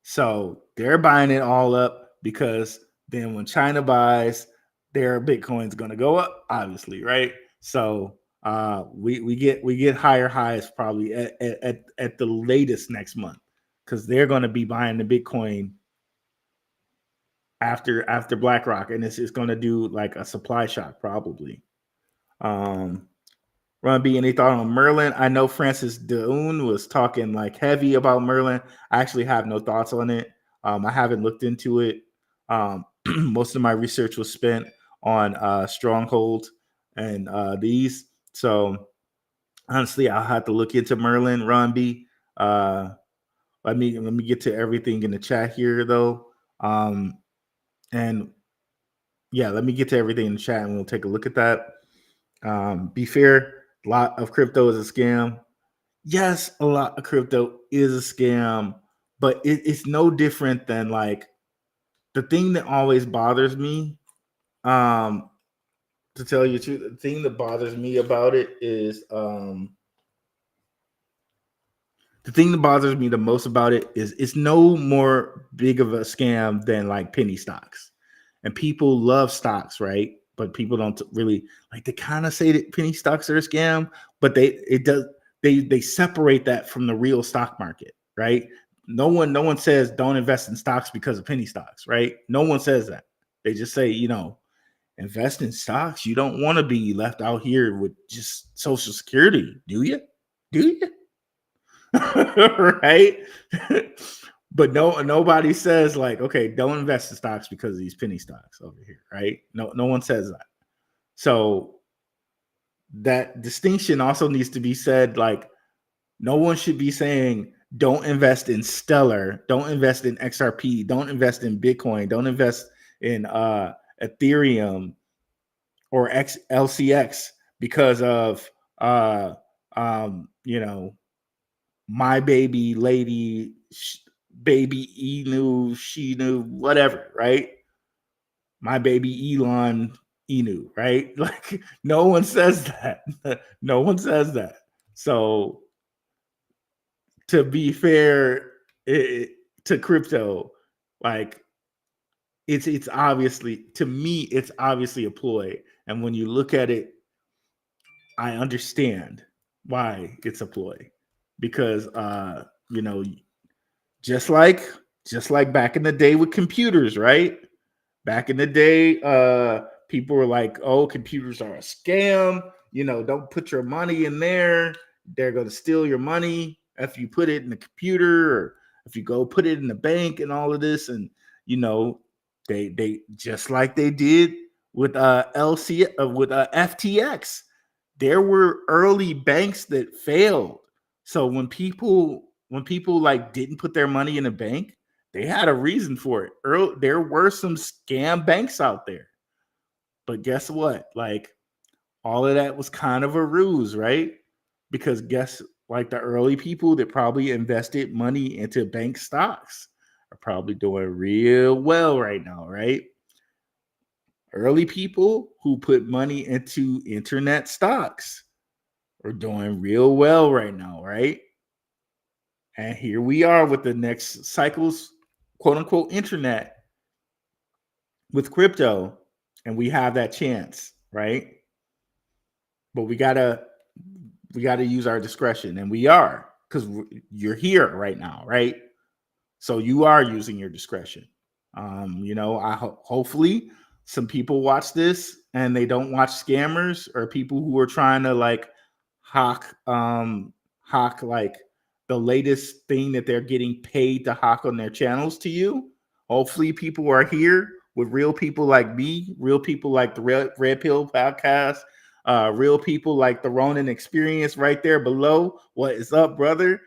So they're buying it all up because then when China buys, their Bitcoin's going to go up, obviously, right? So we get higher highs probably at the latest next month because they're going to be buying the Bitcoin after BlackRock, and it's going to do like a supply shock probably. Ron B, any thought on Merlin? I know Francis Deun was talking like heavy about Merlin. I actually have no thoughts on it. I haven't looked into it. Most of my research was spent on Stronghold and these. So honestly, I'll have to look into Merlin. Ron B, let me get to everything in the chat here though. And yeah, let me get to everything in the chat and we'll take a look at that. Be fair, a lot of crypto is a scam. Yes, a lot of crypto is a scam, but it's no different than like the thing that always bothers me. To tell you the truth, the thing that bothers me about it is the thing that bothers me the most about it is it's no more big of a scam than like penny stocks. And people love stocks, right? But people don't really like. They kind of say that penny stocks are a scam, but they separate that from the real stock market, right? No one says don't invest in stocks because of penny stocks, right? No one says that. They just say, invest in stocks. You don't want to be left out here with just Social Security, do you? Do you? Right? But nobody says like, okay, don't invest in stocks because of these penny stocks over here, right? No one says that. So that distinction also needs to be said. Like, no one should be saying don't invest in Stellar, don't invest in XRP, don't invest in Bitcoin, don't invest in Ethereum or LCX because of my baby lady, baby Inu, she knew, whatever, right? My baby Elon Inu, right? Like, no one says that. No one says that. So, to be fair to crypto, like, it's obviously, to me, it's obviously a ploy. And when you look at it, I understand why it's a ploy. Because just like back in the day with computers, right? Back in the day, people were like, "Oh, computers are a scam. Don't put your money in there. They're going to steal your money if you put it in the computer or if you go put it in the bank and all of this." And they just like they did with FTX. There were early banks that failed. So when people like didn't put their money in a bank, they had a reason for it. There were some scam banks out there. But guess what? Like, all of that was kind of a ruse, right? Because like the early people that probably invested money into bank stocks are probably doing real well right now, right? Early people who put money into internet stocks are doing real well right now, right? And here we are with the next cycle's quote unquote internet with crypto, and we have that chance, right? But we gotta use our discretion, and we are, because you're here right now, right? So you are using your discretion. Hopefully some people watch this and they don't watch scammers or people who are trying to like hawk like the latest thing that they're getting paid to hawk on their channels to you. Hopefully, people are here with real people like me, real people like the Red Pill podcast, real people like the Ronin Experience right there below. What is up, brother?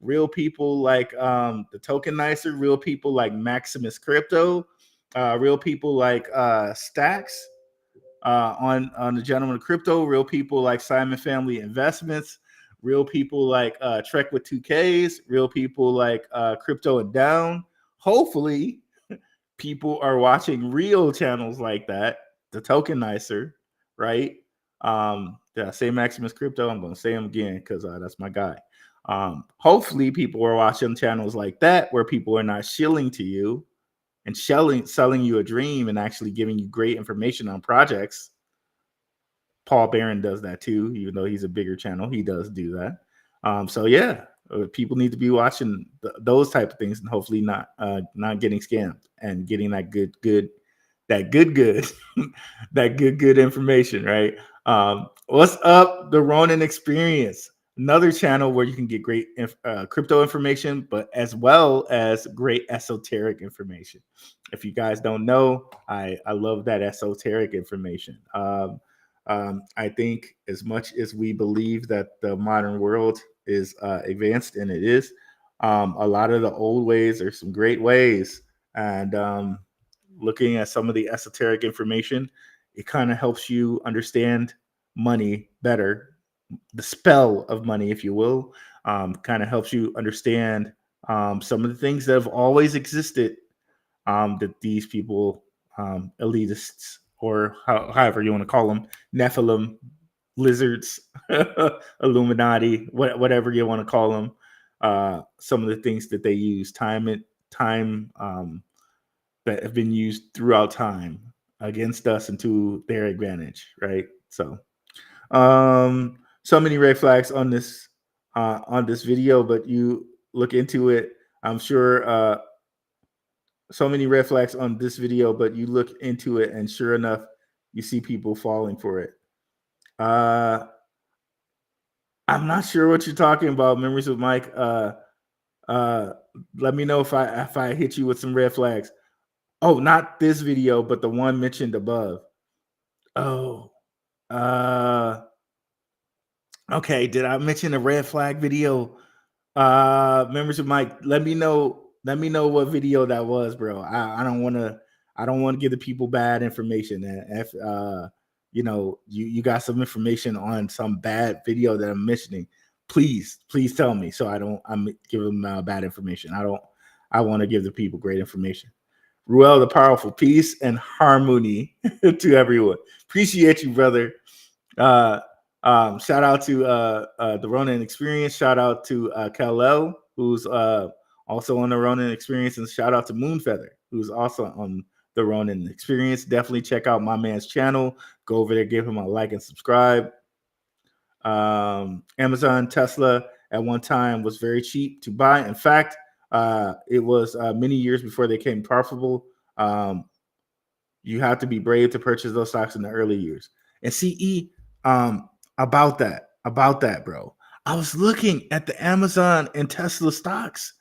Real people like the Tokenizer, real people like Maximus Crypto, real people like Stacks on the Gentleman of Crypto, real people like Simon Family Investments, real people like Trek with 2Ks, real people like Crypto and Down. Hopefully, people are watching real channels like that, the Tokenizer, right? Did I say Maximus Crypto? I'm going to say him again because that's my guy. Hopefully, people are watching channels like that where people are not shilling to you and selling you a dream and actually giving you great information on projects. Paul Barron does that too, even though he's a bigger channel. He does do that. So yeah, people need to be watching those type of things and hopefully not getting scammed and getting that good that good information, right? What's up, the Ronin Experience? Another channel where you can get great crypto information, but as well as great esoteric information. If you guys don't know, I love that esoteric information. I think as much as we believe that the modern world is advanced, and it is, a lot of the old ways are some great ways. And looking at some of the esoteric information, it kind of helps you understand money better, the spell of money, if you will. Kind of helps you understand some of the things that have always existed, that these people, elitists, or however you want to call them, Nephilim, lizards, Illuminati, whatever you want to call them, some of the things that they use time that have been used throughout time against us and to their advantage, right? So many red flags on this video, but you look into it, I'm sure. So many red flags on this video, but you look into it, and sure enough, you see people falling for it. I'm not sure what you're talking about, Memories of Mike. Let me know if I hit you with some red flags. Oh, not this video, but the one mentioned above. Oh, okay. Did I mention a red flag video? Members of Mike, let me know what video that was, bro. I don't want to give the people bad information. If you got some information on some bad video that I'm mentioning, please tell me, so I'm giving them bad information. I want to give the people great information. Ruel, the powerful, peace and harmony to everyone. Appreciate you, brother. Shout out to the Ronin Experience. Shout out to Kal-El, who's also on the Ronin Experience, and shout out to Moonfeather, who's also on the Ronin Experience. Definitely check out my man's channel. Go over there, give him a like and subscribe. Amazon, Tesla at one time was very cheap to buy. In fact, it was many years before they became profitable. You have to be brave to purchase those stocks in the early years. And CE, about that, bro. I was looking at the Amazon and Tesla stocks,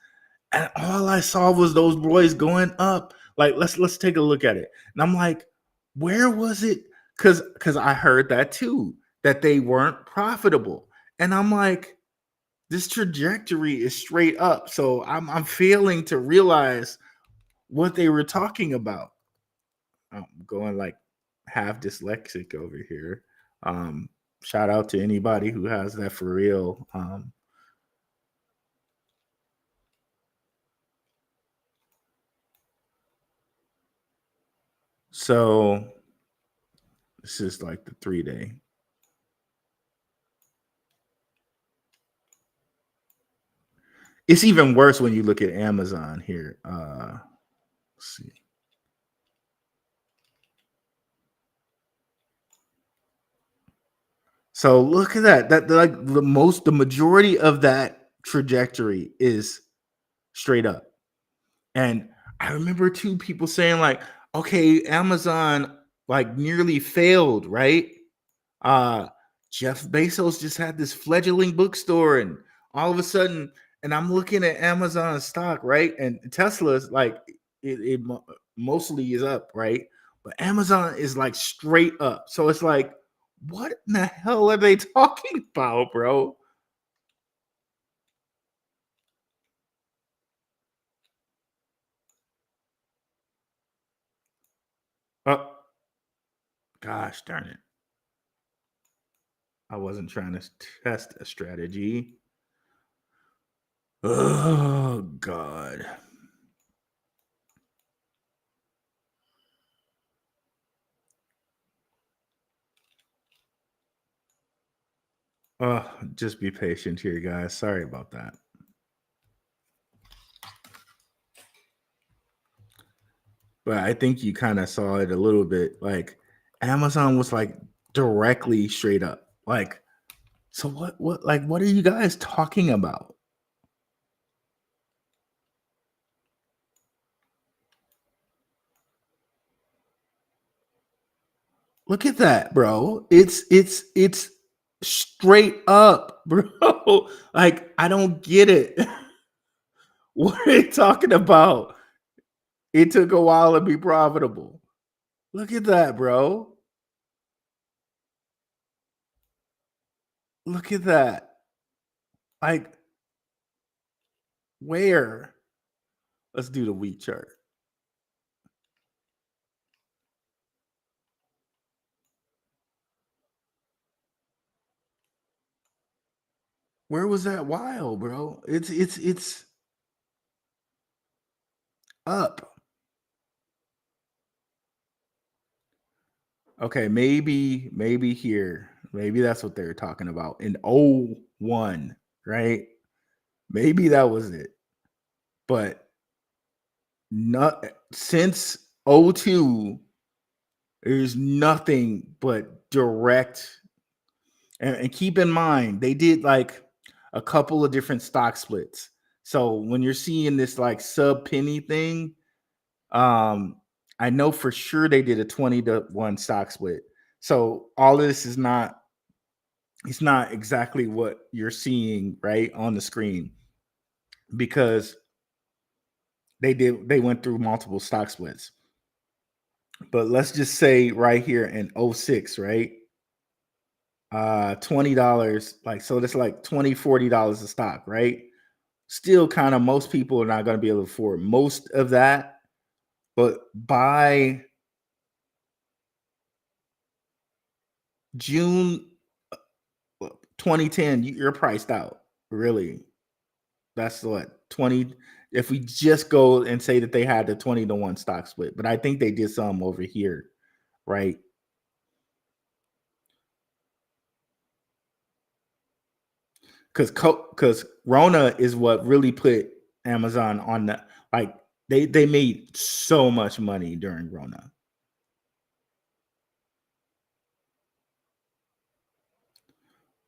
and all I saw was those boys going up. Like, let's take a look at it. And I'm like, where was it? Because I heard that too, that they weren't profitable. And I'm like, this trajectory is straight up. So I'm failing to realize what they were talking about. I'm going like half dyslexic over here. Shout out to anybody who has that for real. So this is like the 3-day. It's even worse when you look at Amazon here. Let's see. So look at that. That like the majority of that trajectory is straight up. And I remember two people saying like, okay, Amazon like nearly failed, right? Jeff Bezos just had this fledgling bookstore and all of a sudden, and I'm looking at Amazon stock, right? And Tesla's like it mostly is up, right? But Amazon is like straight up. So it's like, what in the hell are they talking about, bro? Oh, gosh darn it. I wasn't trying to test a strategy. Oh, God. Oh, just be patient here, guys. Sorry about that. But I think you kind of saw it a little bit. Like Amazon was like directly straight up. Like, so what are you guys talking about? Look at that, bro. It's straight up, bro. Like, I don't get it. What are you talking about? It took a while to be profitable. Look at that, bro. Look at that. Like, where? Let's do the week chart. Where was that while, bro? It's up. Okay, maybe here. Maybe that's what they were talking about in '01, right? Maybe that was it. But not since '02, there's nothing but direct. And keep in mind, they did like a couple of different stock splits. So when you're seeing this like sub penny thing, um, I know for sure they did a 20-1 stock split. So all of this is not, it's not exactly what you're seeing right on the screen, because they went through multiple stock splits. But let's just say right here in '06, right? $20, like, so that's like $20-40 a stock, right? Still kind of, most people are not going to be able to afford most of that. But by June 2010, you're priced out. Really, that's what 20. If we just go and say that they had the 20-1 stock split, but I think they did some over here, right? Because Rona is what really put Amazon on the, like, they made so much money during Rona.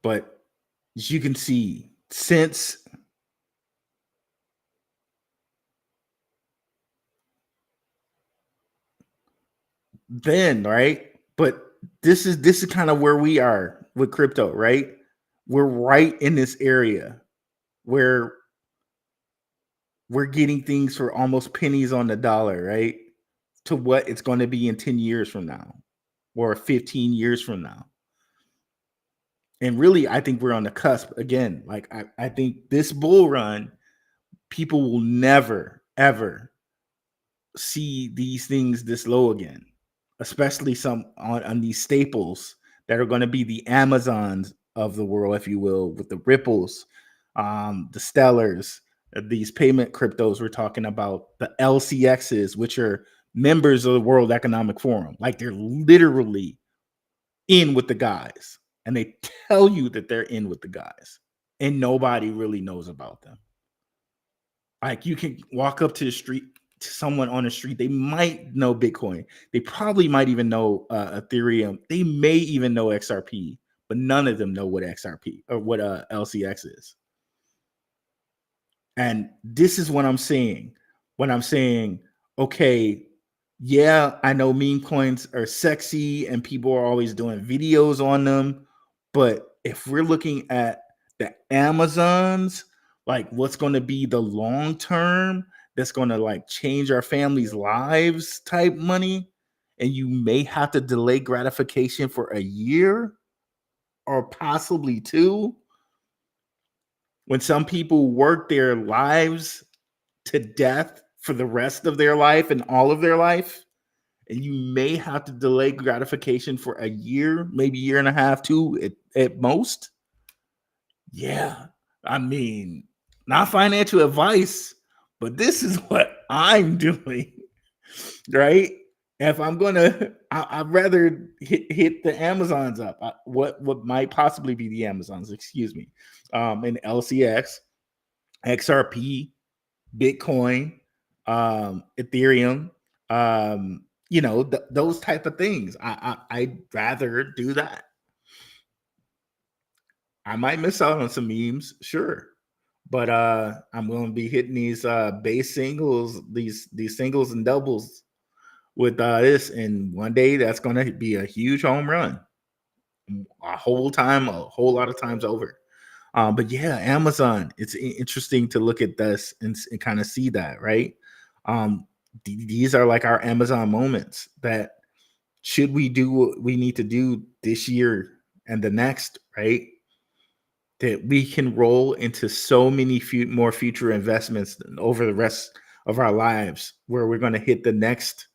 But as you can see, since then, right? But this is kind of where we are with crypto, right? We're right in this area where we're getting things for almost pennies on the dollar, right? To what it's going to be in 10 years from now or 15 years from now. And really, I think we're on the cusp again. Like, I think this bull run, people will never, ever see these things this low again, especially some on these staples that are going to be the Amazons of the world, if you will, with the Ripples, the Stellars, these payment cryptos we're talking about, the LCXs, which are members of the World Economic Forum. Like, they're literally in with the guys, and they tell you that they're in with the guys, and nobody really knows about them. Like, you can walk up to the street, to someone on the street, they might know Bitcoin. They probably might even know Ethereum. They may even know XRP, but none of them know what XRP or what LCX is. And this is what I'm saying. When I'm saying, okay, yeah, I know meme coins are sexy and people are always doing videos on them, but if we're looking at the Amazons, like what's going to be the long term that's going to like change our families' lives type money, and you may have to delay gratification for a year or possibly two. When some people work their lives to death for the rest of their life and all of their life, and you may have to delay gratification for a year, maybe year and a half, two at most. Yeah, I mean, not financial advice, but this is what I'm doing, right? If I'm gonna, I'd rather hit the Amazons up. What might possibly be the Amazons? Excuse me, and LCX, XRP, Bitcoin, Ethereum, those type of things. I'd rather do that. I might miss out on some memes, sure, but I'm going to be hitting these base singles, these singles and doubles with this, and one day that's going to be a huge home run. A whole lot of times over. But yeah, Amazon. It's interesting to look at this and kind of see that, right? These are like our Amazon moments that should we do what we need to do this year and the next, right? That we can roll into so many more future investments over the rest of our lives, where we're going to hit the next,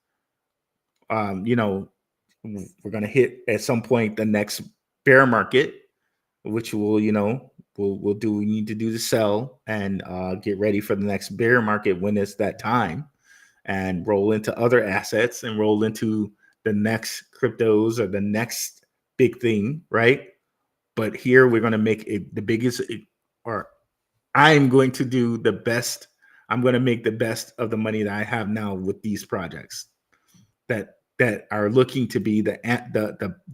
we're going to hit at some point the next bear market, which will, we'll do we need to do to sell and get ready for the next bear market when it's that time, and roll into other assets and roll into the next cryptos or the next big thing, right? But here we're going to make the biggest, or I'm going to do the best. I'm going to make the best of the money that I have now with these projects that are looking to be the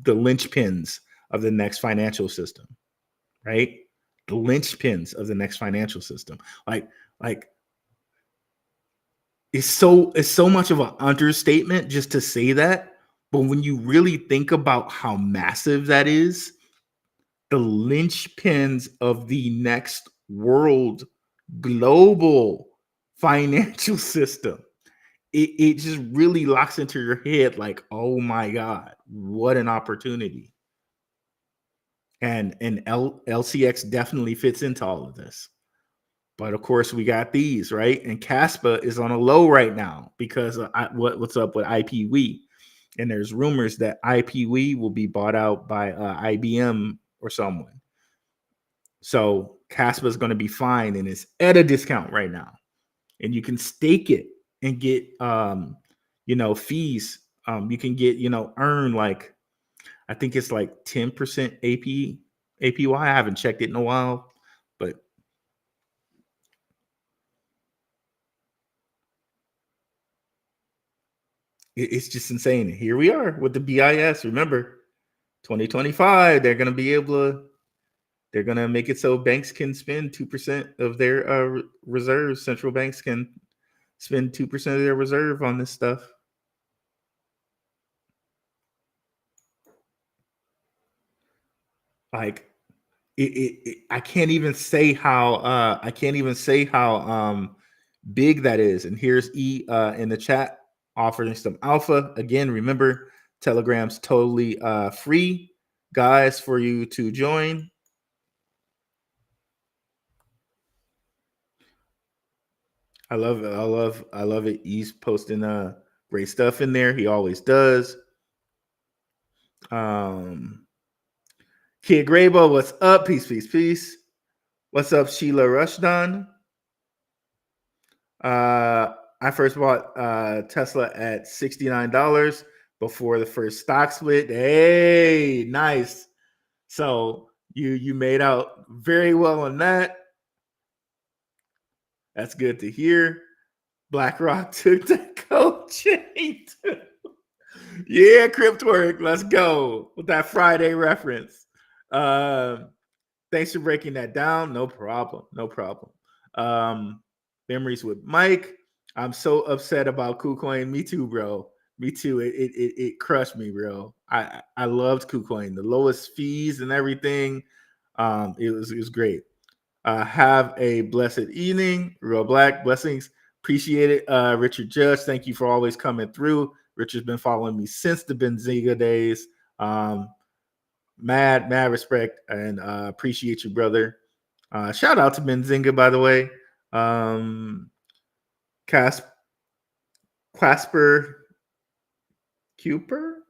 linchpins of the next financial system, right? The linchpins of the next financial system. Like it's so much of an understatement just to say that, but when you really think about how massive that is, the linchpins of the next world global financial system, it just really locks into your head like, oh my God, what an opportunity. And LCX definitely fits into all of this. But of course, we got these, right? And Caspa is on a low right now because of what's up with IPW. And there's rumors that IPW will be bought out by IBM or someone. So Caspa is going to be fine and it's at a discount right now. And you can stake it and get, fees. You can get, earn like, I think it's like 10% APY. I haven't checked it in a while, but it's just insane. Here we are with the BIS. Remember, 2025, they're going to make it so banks can spend 2% of their reserves. Central banks can spend 2% of their reserve on this stuff. Like I can't even say how big that is. And here's E in the chat offering some alpha. Again, remember, Telegram's totally free, guys, for you to join. I love it. I love it. He's posting great stuff in there. He always does. Kid Graybo, what's up? Peace. What's up, Sheila Rushdan? I first bought Tesla at $69 before the first stock split. Hey, nice. So you made out very well on that. That's good to hear. BlackRock took the coaching. Yeah, Cryptwork, let's go with that Friday reference. Thanks for breaking that down. No problem. Memories with Mike. I'm so upset about KuCoin. Me too, bro. Me too. It crushed me, bro. I loved KuCoin. The lowest fees and everything. It was great. Have a blessed evening. Real Black blessings. Appreciate it. Richard Judge, thank you for always coming through. Richard's been following me since the Benzinga days. Mad respect and appreciate you, brother. Shout out to Benzinga, by the way. Casper Cooper.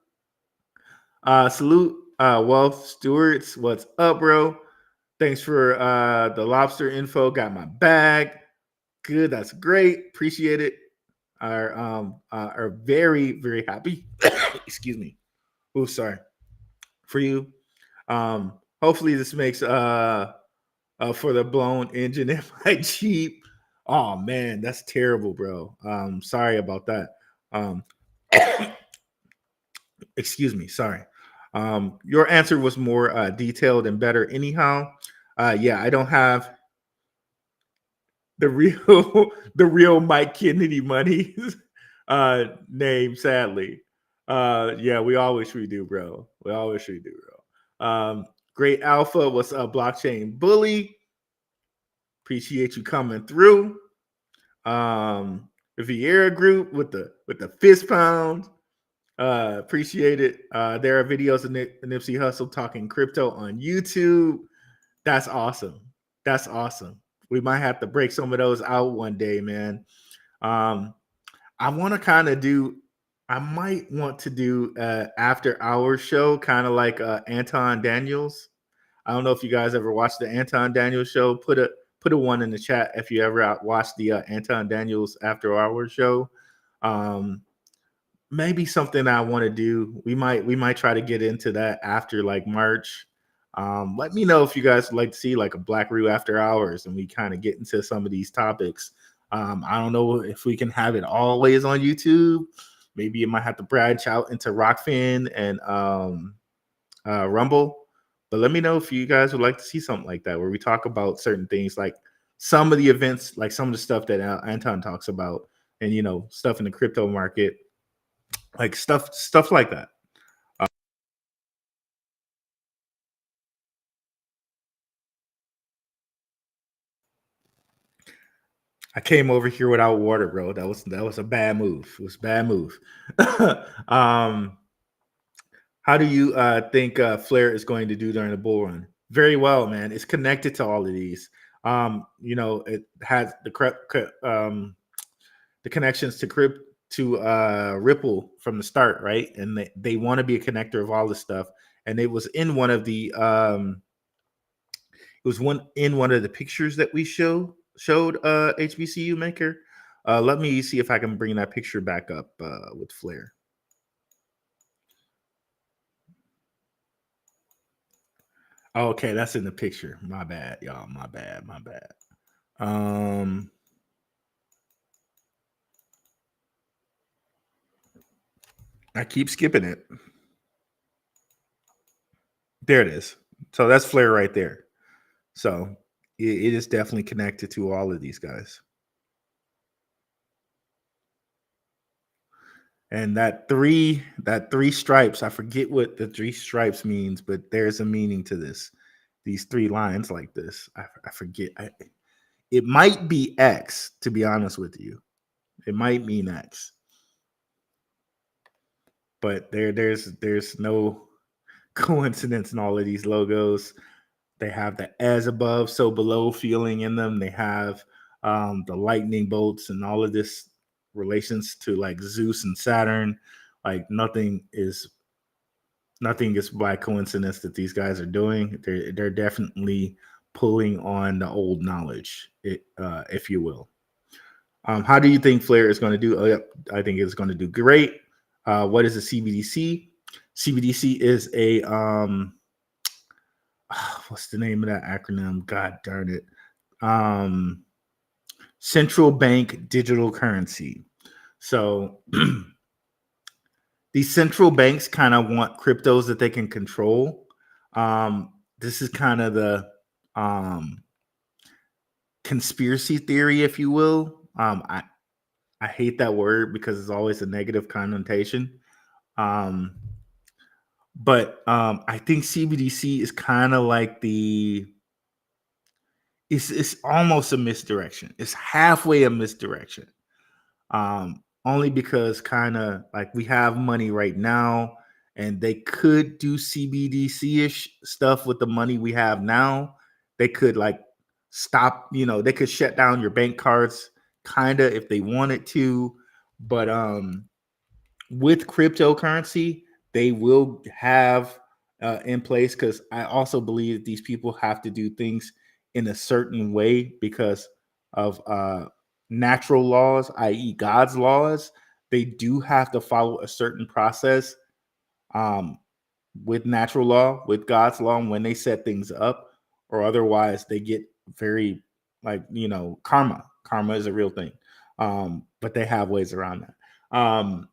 Salute, Wealth Stewards. What's up, bro? Thanks for the lobster info. Got my bag. Good. That's great. Appreciate it. Are very happy. Excuse me. Oh, sorry. For you. Hopefully this makes for the blown engine in my Jeep. Oh man, that's terrible, bro. Sorry about that. Excuse me. Sorry. Your answer was more detailed and better anyhow. Yeah, I don't have the real the real Mike Kennedy money name, sadly. Yeah, we always redo, bro. We always redo, bro. Great Alpha, what's up, blockchain bully? Appreciate you coming through. The Vieira group with the fist pound. Appreciate it. There are videos of Nipsey Hussle talking crypto on YouTube. That's awesome. That's awesome. We might have to break some of those out one day, man. I want to kind of do. I might want to do after hours show, kind of like Anton Daniels. I don't know if you guys ever watched the Anton Daniels show. Put a one in the chat if you ever watched the Anton Daniels after hours show. Maybe something I want to do. We might try to get into that after like March. Let me know if you guys would like to see like a Blackrue after hours and we kind of get into some of these topics. I don't know if we can have it always on YouTube. Maybe you might have to branch out into Rokfin and Rumble. But let me know if you guys would like to see something like that, where we talk about certain things, like some of the events, like some of the stuff that Anton talks about, and stuff in the crypto market, like stuff like that. I came over here without water, bro. That was a bad move. It was a bad move. How do you think Flair is going to do during the bull run? Very well, man. It's connected to all of these. It has the connections to Ripple from the start, right? And they want to be a connector of all this stuff. And it was in one of the pictures that we showed HBCU Maker. Let me see if I can bring that picture back up with Flair. Okay, that's in the picture. My bad, y'all. My bad. I keep skipping it. There it is. So that's Flair right there. So it is definitely connected to all of these guys. And that three stripes, I forget what the three stripes means, but there's a meaning to this. These three lines like this. I forget. It might be X, to be honest with you. It might mean X. But there's no coincidence in all of these logos. They have the as above, so below feeling in them. They have the lightning bolts and all of this relations to like Zeus and Saturn. Like nothing is by coincidence that these guys are doing. They're definitely pulling on the old knowledge, if you will. How do you think Flair is going to do? Oh, yep, I think it's going to do great. What is a CBDC? CBDC is a what's the name of that acronym? God darn it. Central bank digital currency. So these central banks kind of want cryptos that they can control. This is kind of the conspiracy theory, if you will. I hate that word because it's always a negative connotation. But I think CBDC is kind of like it's almost a misdirection. It's halfway a misdirection. Only because kind of like we have money right now, and they could do CBDC ish stuff with the money we have now. They could like stop, they could shut down your bank cards, kind of if they wanted to. But with cryptocurrency, they will have in place, because I also believe that these people have to do things in a certain way because of natural laws, i.e., God's laws. They do have to follow a certain process um, with natural law, with God's law, when they set things up, or otherwise they get very like karma. Karma is a real thing, but they have ways around that.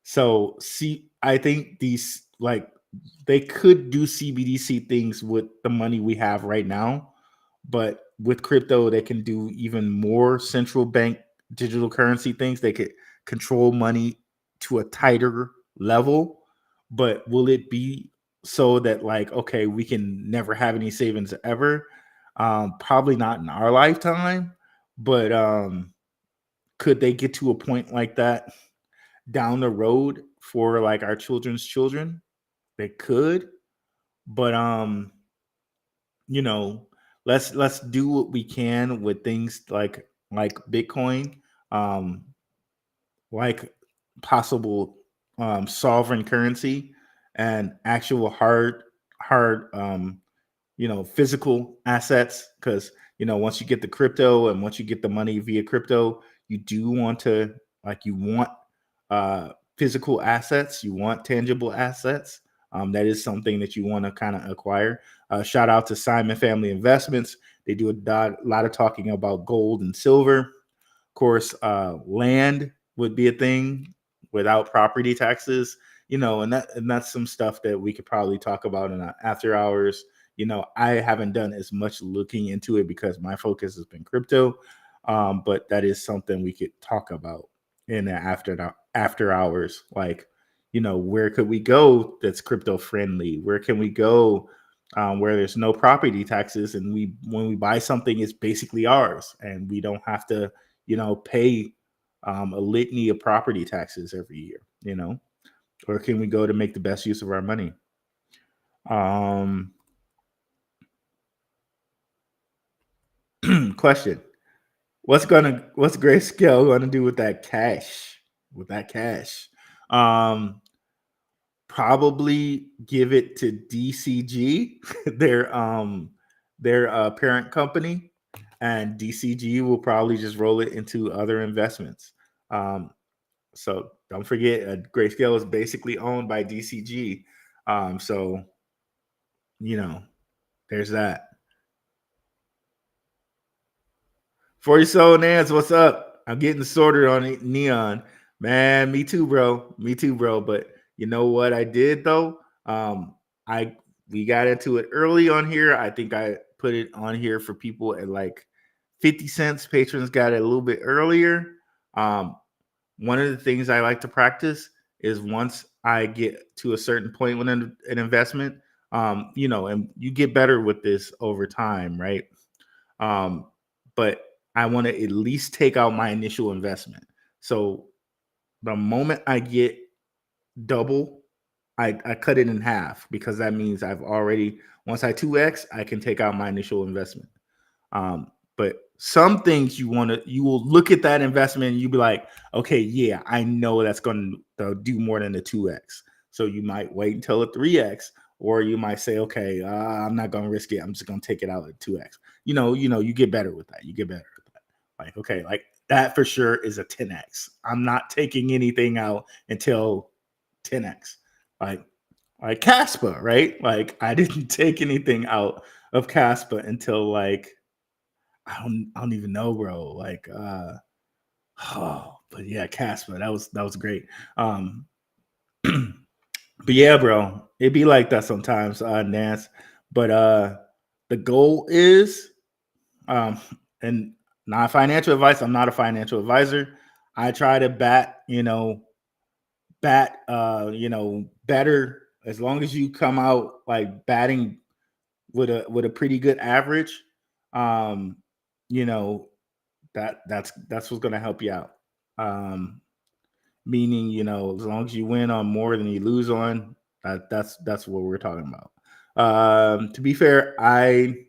So see, I think these like they could do CBDC things with the money we have right now, but with crypto, they can do even more central bank digital currency things. They could control money to a tighter level. But will it be so that like, okay, we can never have any savings ever? Probably not in our lifetime, but could they get to a point like that down the road for like our children's children? They could, but you know, let's do what we can with things like Bitcoin, um, like possible sovereign currency and actual hard physical assets, because once you get the crypto and once you get the money via crypto, you do want to you want physical assets, you want tangible assets. That is something that you want to kind of acquire. Shout out to Simon Family Investments. They do a lot of talking about gold and silver. Of course, land would be a thing without property taxes, and that's some stuff that we could probably talk about in after hours. I haven't done as much looking into it because my focus has been crypto, but that is something we could talk about in the after hours. Like, where could we go that's crypto friendly? Where can we go where there's no property taxes, and when we buy something, it's basically ours, and we don't have to pay a litany of property taxes every year, Where can we go to make the best use of our money? Question: what's Grayscale gonna do with that cash? Um, Probably give it to DCG, their parent company, and DCG will probably just roll it into other investments. So don't forget, Grayscale is basically owned by DCG. So there's that. 40 Soul Nance, what's up? I'm getting sorted on it, Neon. Man, me too, bro. But you know what I did though? I we got into it early on here. I think I put it on here for people at like 50 cents. Patrons got it a little bit earlier. One of the things I like to practice is once I get to a certain point with an investment, and you get better with this over time, right? But I want to at least take out my initial investment. So the moment I get double, I cut it in half, because that means I've already, once I 2x, I can take out my initial investment. But some things you will look at that investment and you be like, okay, yeah, I know that's going to do more than the 2x. So you might wait until a 3x, or you might say, okay, I'm not going to risk it. I'm just going to take it out at 2x. You get better with that. Like, okay, like that for sure is a 10x. I'm not taking anything out until 10x. Like Caspa, right? Like I didn't take anything out of Caspa until like I don't even know, bro. Like but yeah, Caspa, that was great. But yeah, bro, it be like that sometimes, Nance. But the goal is and not financial advice. I'm not a financial advisor. I try to better as long as you come out like batting with a pretty good average, um, you know, that's what's gonna help you out. Um, Meaning, as long as you win on more than you lose on, that's what we're talking about. To be fair, I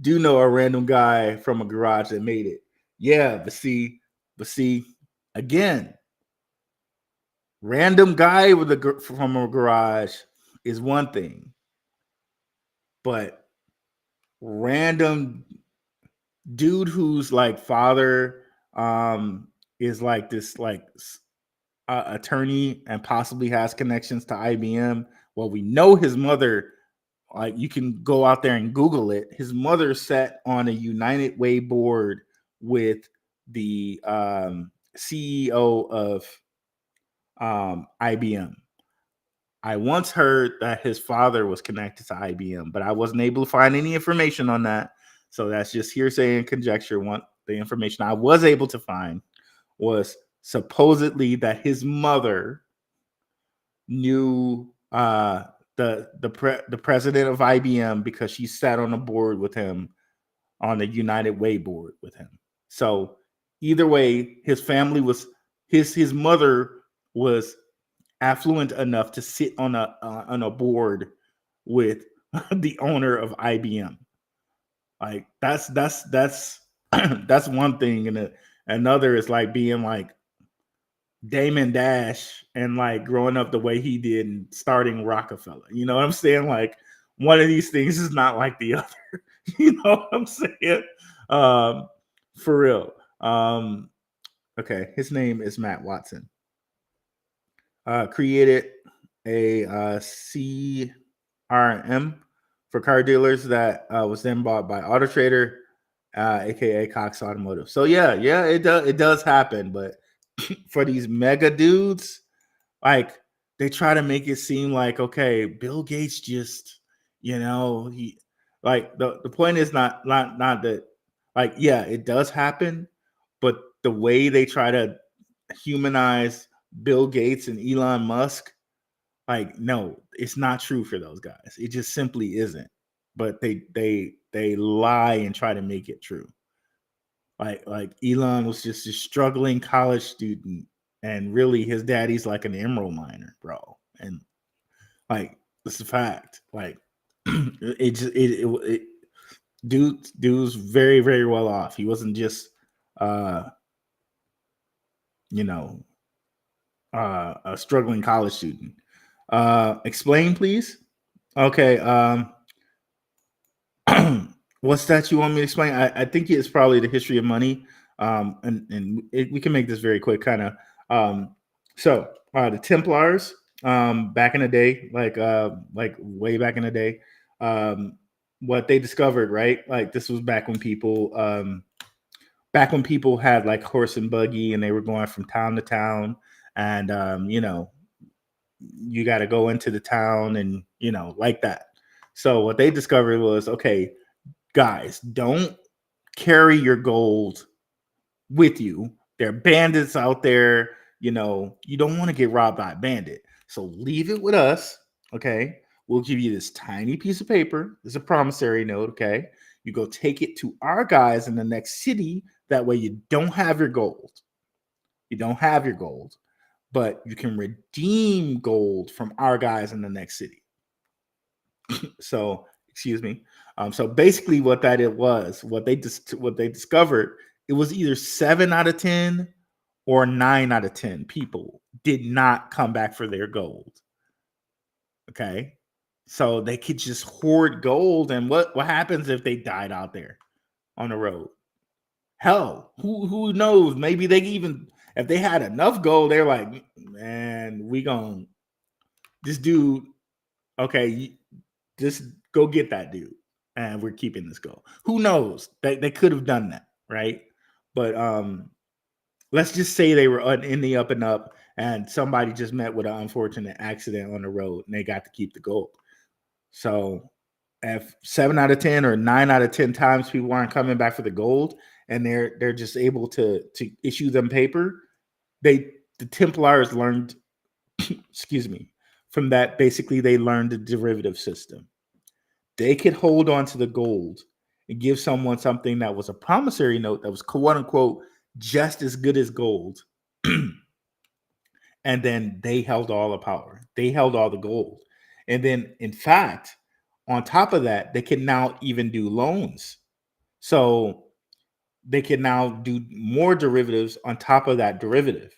do know a random guy from a garage that made it. Yeah, but see, again, random guy from a garage is one thing, but random dude whose like father is like this like attorney and possibly has connections to IBM. Well, we know his mother. Like you can go out there and Google it. His mother sat on a United Way board with the CEO of IBM. I once heard that his father was connected to IBM, but I wasn't able to find any information on that. So that's just hearsay and conjecture. The information I was able to find was supposedly that his mother knew the president of IBM because she sat on a board with him, on the United Way board with him. So either way, his mother was affluent enough to sit on a board with the owner of IBM. Like that's that's one thing, and another is like being like Damon Dash and like growing up the way he did and starting Rockefeller. You know what I'm saying? Like one of these things is not like the other. You know what I'm saying? Um, for real. Okay, his name is Matt Watson. Created a CRM for car dealers that was then bought by Auto Trader, aka Cox Automotive. So yeah, it does happen, but for these mega dudes, like they try to make it seem like, okay, Bill Gates just, he like the point is not that, like, yeah, it does happen, but the way they try to humanize Bill Gates and Elon Musk, like, no, it's not true for those guys. It just simply isn't. But they lie and try to make it true. Like Elon was just a struggling college student, and really his daddy's like an emerald miner, bro. And like it's a fact. Like it just it dude's very, very well off. He wasn't just you know a struggling college student. Explain, please. Okay. What's that you want me to explain? I think it's probably the history of money. We can make this very quick, kind of. The Templars, back in the day, like way back in the day, what they discovered, right? Like this was back when people had like horse and buggy, and they were going from town to town, and you got to go into the town, and like that. So what they discovered was, okay, guys, don't carry your gold with you. There are bandits out there. You don't want to get robbed by a bandit. So leave it with us. Okay. We'll give you this tiny piece of paper. It's a promissory note. Okay. You go take it to our guys in the next city. That way you don't have your gold. You don't have your gold, but you can redeem gold from our guys in the next city. So, excuse me. So basically, what they discovered, it was either 7 out of 10 or 9 out of 10 people did not come back for their gold. Okay, so they could just hoard gold, and what happens if they died out there on the road? Hell, who knows? Maybe they even, if they had enough gold, they're like, man, this dude. Okay, just go get that dude, and we're keeping this gold. Who knows? They could have done that, right? But let's just say they were in the up and up, and somebody just met with an unfortunate accident on the road, and they got to keep the gold. So if 7 out of 10 or 9 out of 10 times people aren't coming back for the gold, and they're just able to issue them paper, the Templars learned excuse me, From that, basically, they learned the derivative system. They could hold on to the gold and give someone something that was a promissory note that was quote unquote just as good as gold. And then they held all the power. They held all the gold. And then, in fact, on top of that, they can now even do loans. So they can now do more derivatives on top of that derivative.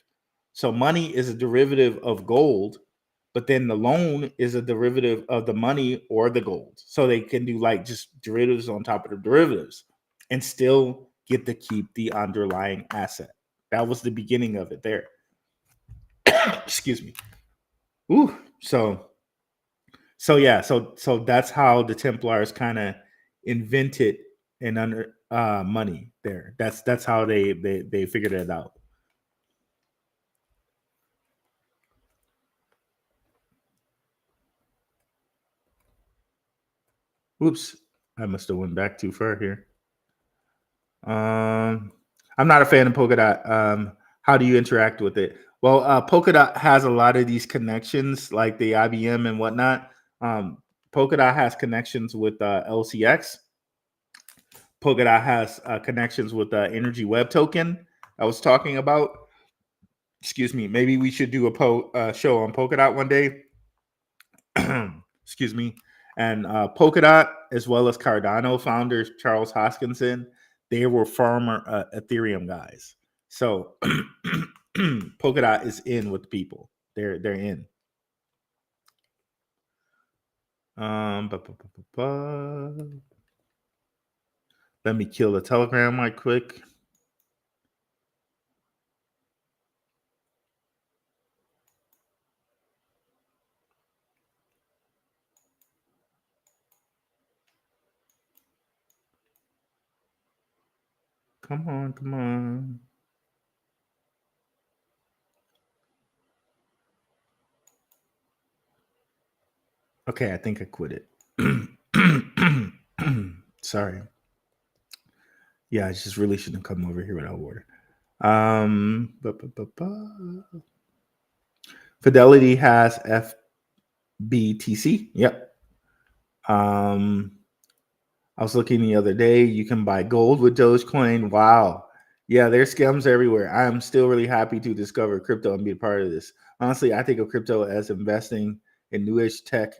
So money is a derivative of gold, but then the loan is a derivative of the money or the gold. So they can do like just derivatives on top of the derivatives and still get to keep the underlying asset. That was the beginning of it there. Excuse me. Ooh, so that's how the Templars kind of invented and under money there. That's how they figured it out. Oops, I must have went back too far here. I'm not a fan of Polkadot. How do you interact with it? Well, Polkadot has a lot of these connections, like the IBM and whatnot. Polkadot has connections with LCX. Polkadot has connections with the Energy Web Token I was talking about. Excuse me. Maybe we should do a show on Polkadot one day. Excuse me. And Polkadot, as well as Cardano founders Charles Hoskinson, they were former Ethereum guys. So Polkadot is in with the people. They're in. Let me kill the Telegram right quick. Come on, come on. Okay, I think I quit it. Sorry. Yeah, I just really shouldn't come over here without water. Fidelity has FBTC. Yep. I was looking the other day. You can buy gold with Dogecoin. Wow. Yeah, there's scams everywhere. I'm still really happy to discover crypto and be a part of this. Honestly, I think of crypto as investing in newish tech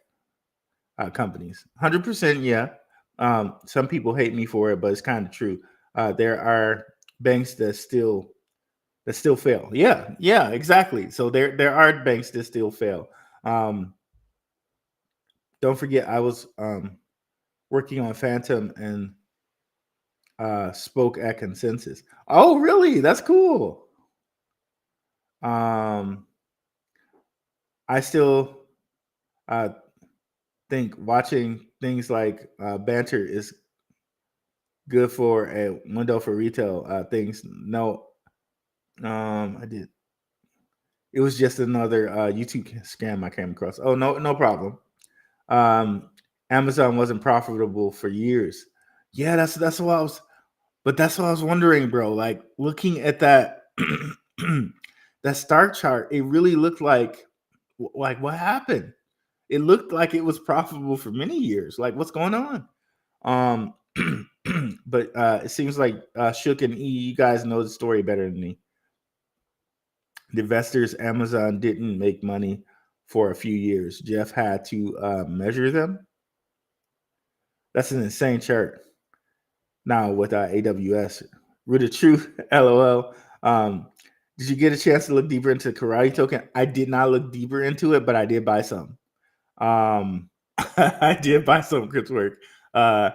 companies. 100%, yeah. Some people hate me for it, but it's kind of true. There are banks that still fail. Yeah, exactly. So there are banks that still fail. Don't forget, I was working on Phantom and spoke at Consensus. Oh, really? That's cool. I still think watching things like banter is good for a window for retail things. No, I did. It was just another YouTube scam I came across. Oh, no problem. Amazon wasn't profitable for years. Yeah, that's what I was. But that's what I was wondering, bro. Like looking at that that star chart, it really looked like what happened? It looked like it was profitable for many years. Like what's going on? But it seems like Shook and E, you guys know the story better than me. The investors, Amazon didn't make money for a few years. Jeff had to measure them. That's an insane chart. Now with AWS, Root of Truth, LOL. Did you get a chance to look deeper into Karate Token? I did not look deeper into it, but I did buy some. I did buy some good work. I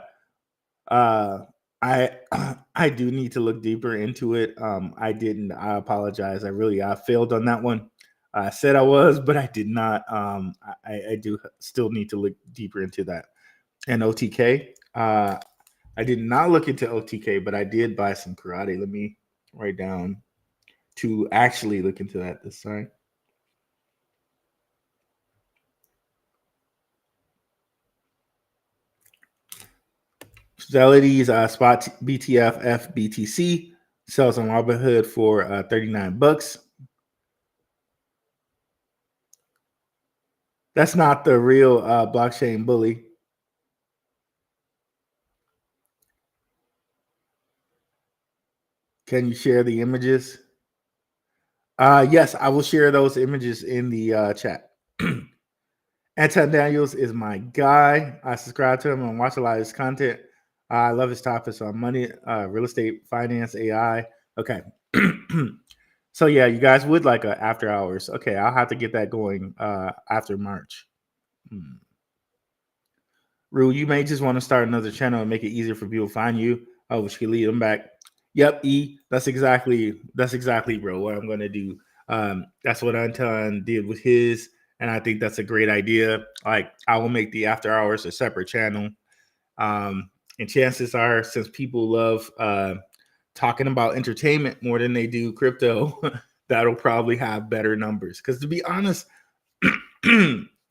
do need to look deeper into it. I didn't. I apologize. I failed on that one. I said I was, but I did not. I do still need to look deeper into that. And OTK. I did not look into OTK, but I did buy some karate. Let me write down to actually look into that this time. Fidelity's spot BTF FBTC sells on Robinhood for $39. That's not the real blockchain bully. Can you share the images? Yes, I will share those images in the chat. Anton Daniels is my guy. I subscribe to him and watch a lot of his content. I love his topics on money, real estate, finance, AI. Okay. So yeah, you guys would like a after hours. Okay, I'll have to get that going after March. Rue, you may just want to start another channel and make it easier for people to find you. Oh, which can lead them back. Yep, E. That's exactly, bro, what I'm gonna do. That's what Anton did with his, and I think that's a great idea. Like, I will make the after hours a separate channel. And chances are, since people love talking about entertainment more than they do crypto, that'll probably have better numbers. Because to be honest,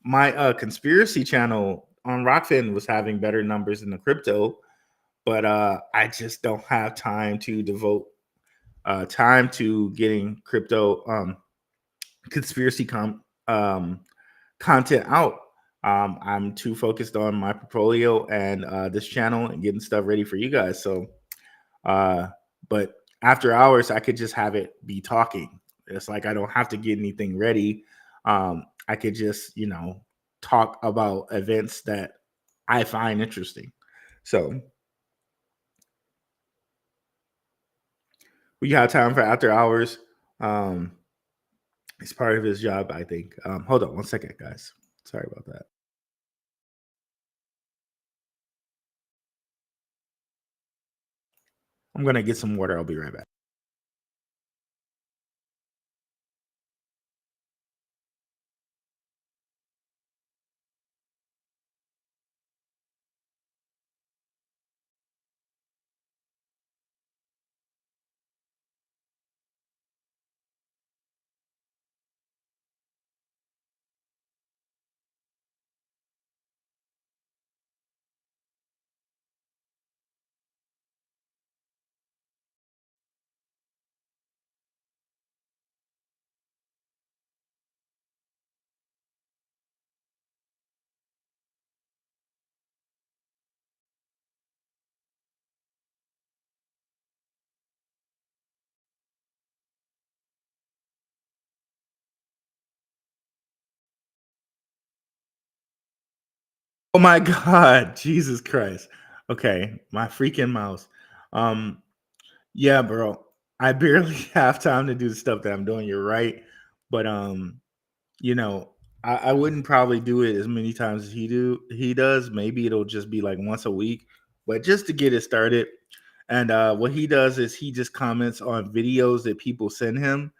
my conspiracy channel on Rokfin was having better numbers than the crypto, but I just don't have time to devote time to getting crypto conspiracy content out. I'm too focused on my portfolio and this channel and getting stuff ready for you guys. So, but after hours, I could just have it be talking. It's like I don't have to get anything ready. I could just, talk about events that I find interesting. So we have time for after hours. Um, it's part of his job, I think. Hold on one second, guys. Sorry about that. I'm gonna get some water. I'll be right back. Oh my God, Jesus Christ. Okay, my freaking mouse. Um, yeah, bro. I barely have time to do the stuff that I'm doing. You're right. But you know, I wouldn't probably do it as many times as he does. Maybe it'll just be like once a week. But just to get it started. And what he does is he just comments on videos that people send him.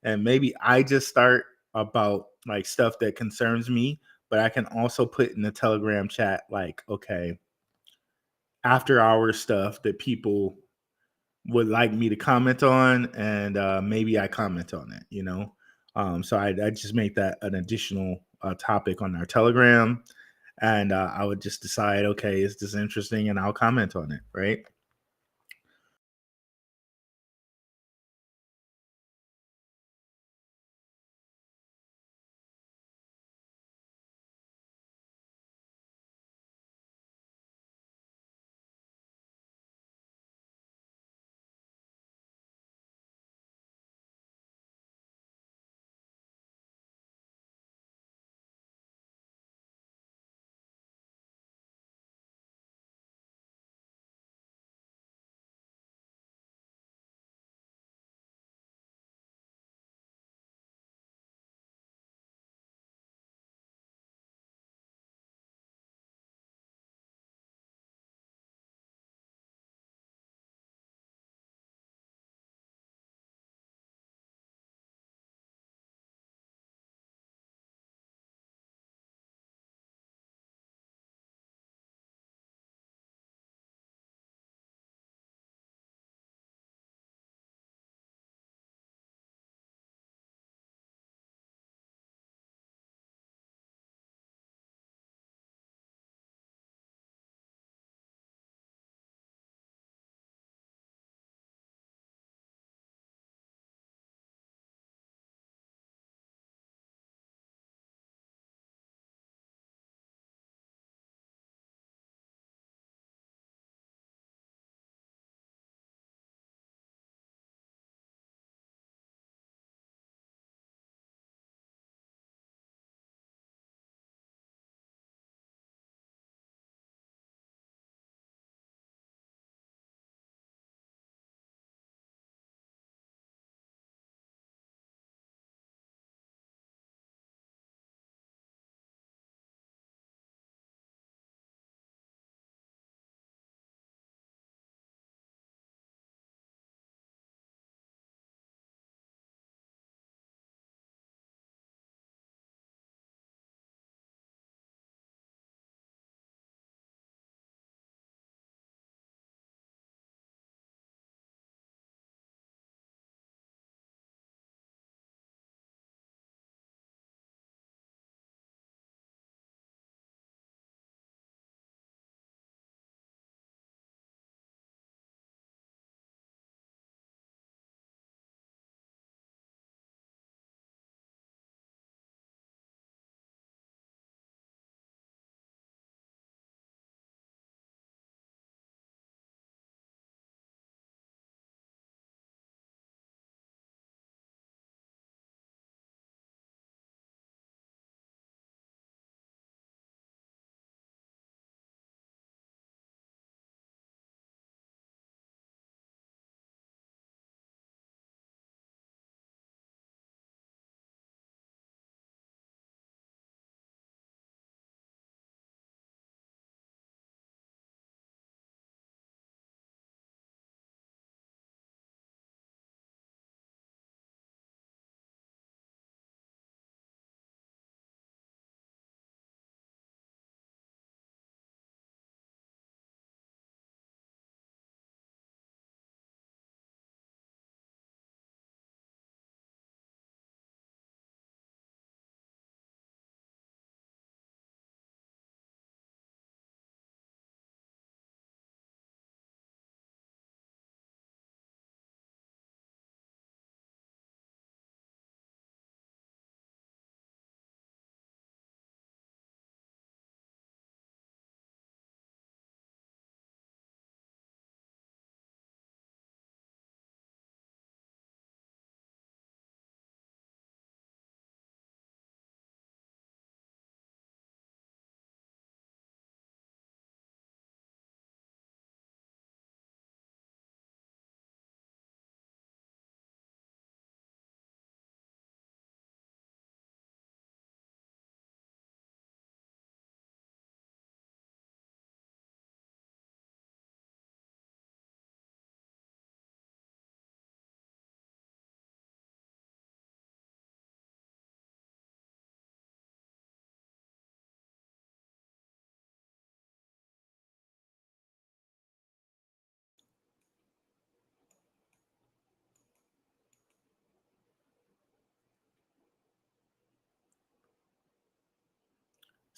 And maybe I just start about like stuff that concerns me, but I can also put in the Telegram chat like, okay, after hours stuff that people would like me to comment on, and maybe I comment on it. So I just make that an additional topic on our Telegram, and I would just decide, okay, is this interesting, and I'll comment on it, right?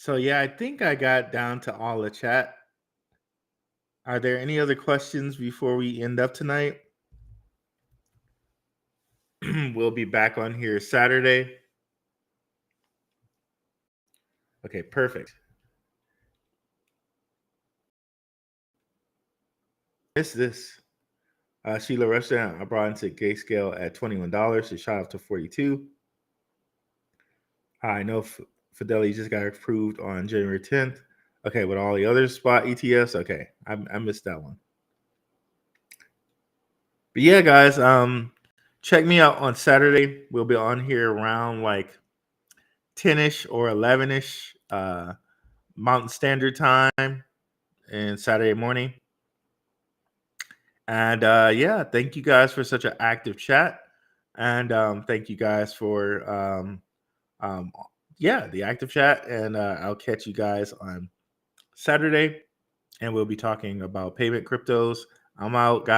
So yeah, I think I got down to all the chat. Are there any other questions before we end up tonight? We'll be back on here Saturday. Okay, perfect. This. Sheila Restaurant, I brought into grayscale at $21. It shot up to 42. I know Fidelity just got approved on January 10th. Okay, with all the other spot ETFs, okay, I missed that one. But yeah, guys, check me out on Saturday. We'll be on here around like 10ish or 11ish Mountain Standard Time and Saturday morning. And yeah, thank you guys for such an active chat. And thank you guys for the active chat. And I'll catch you guys on Saturday. And we'll be talking about payment cryptos. I'm out, guys.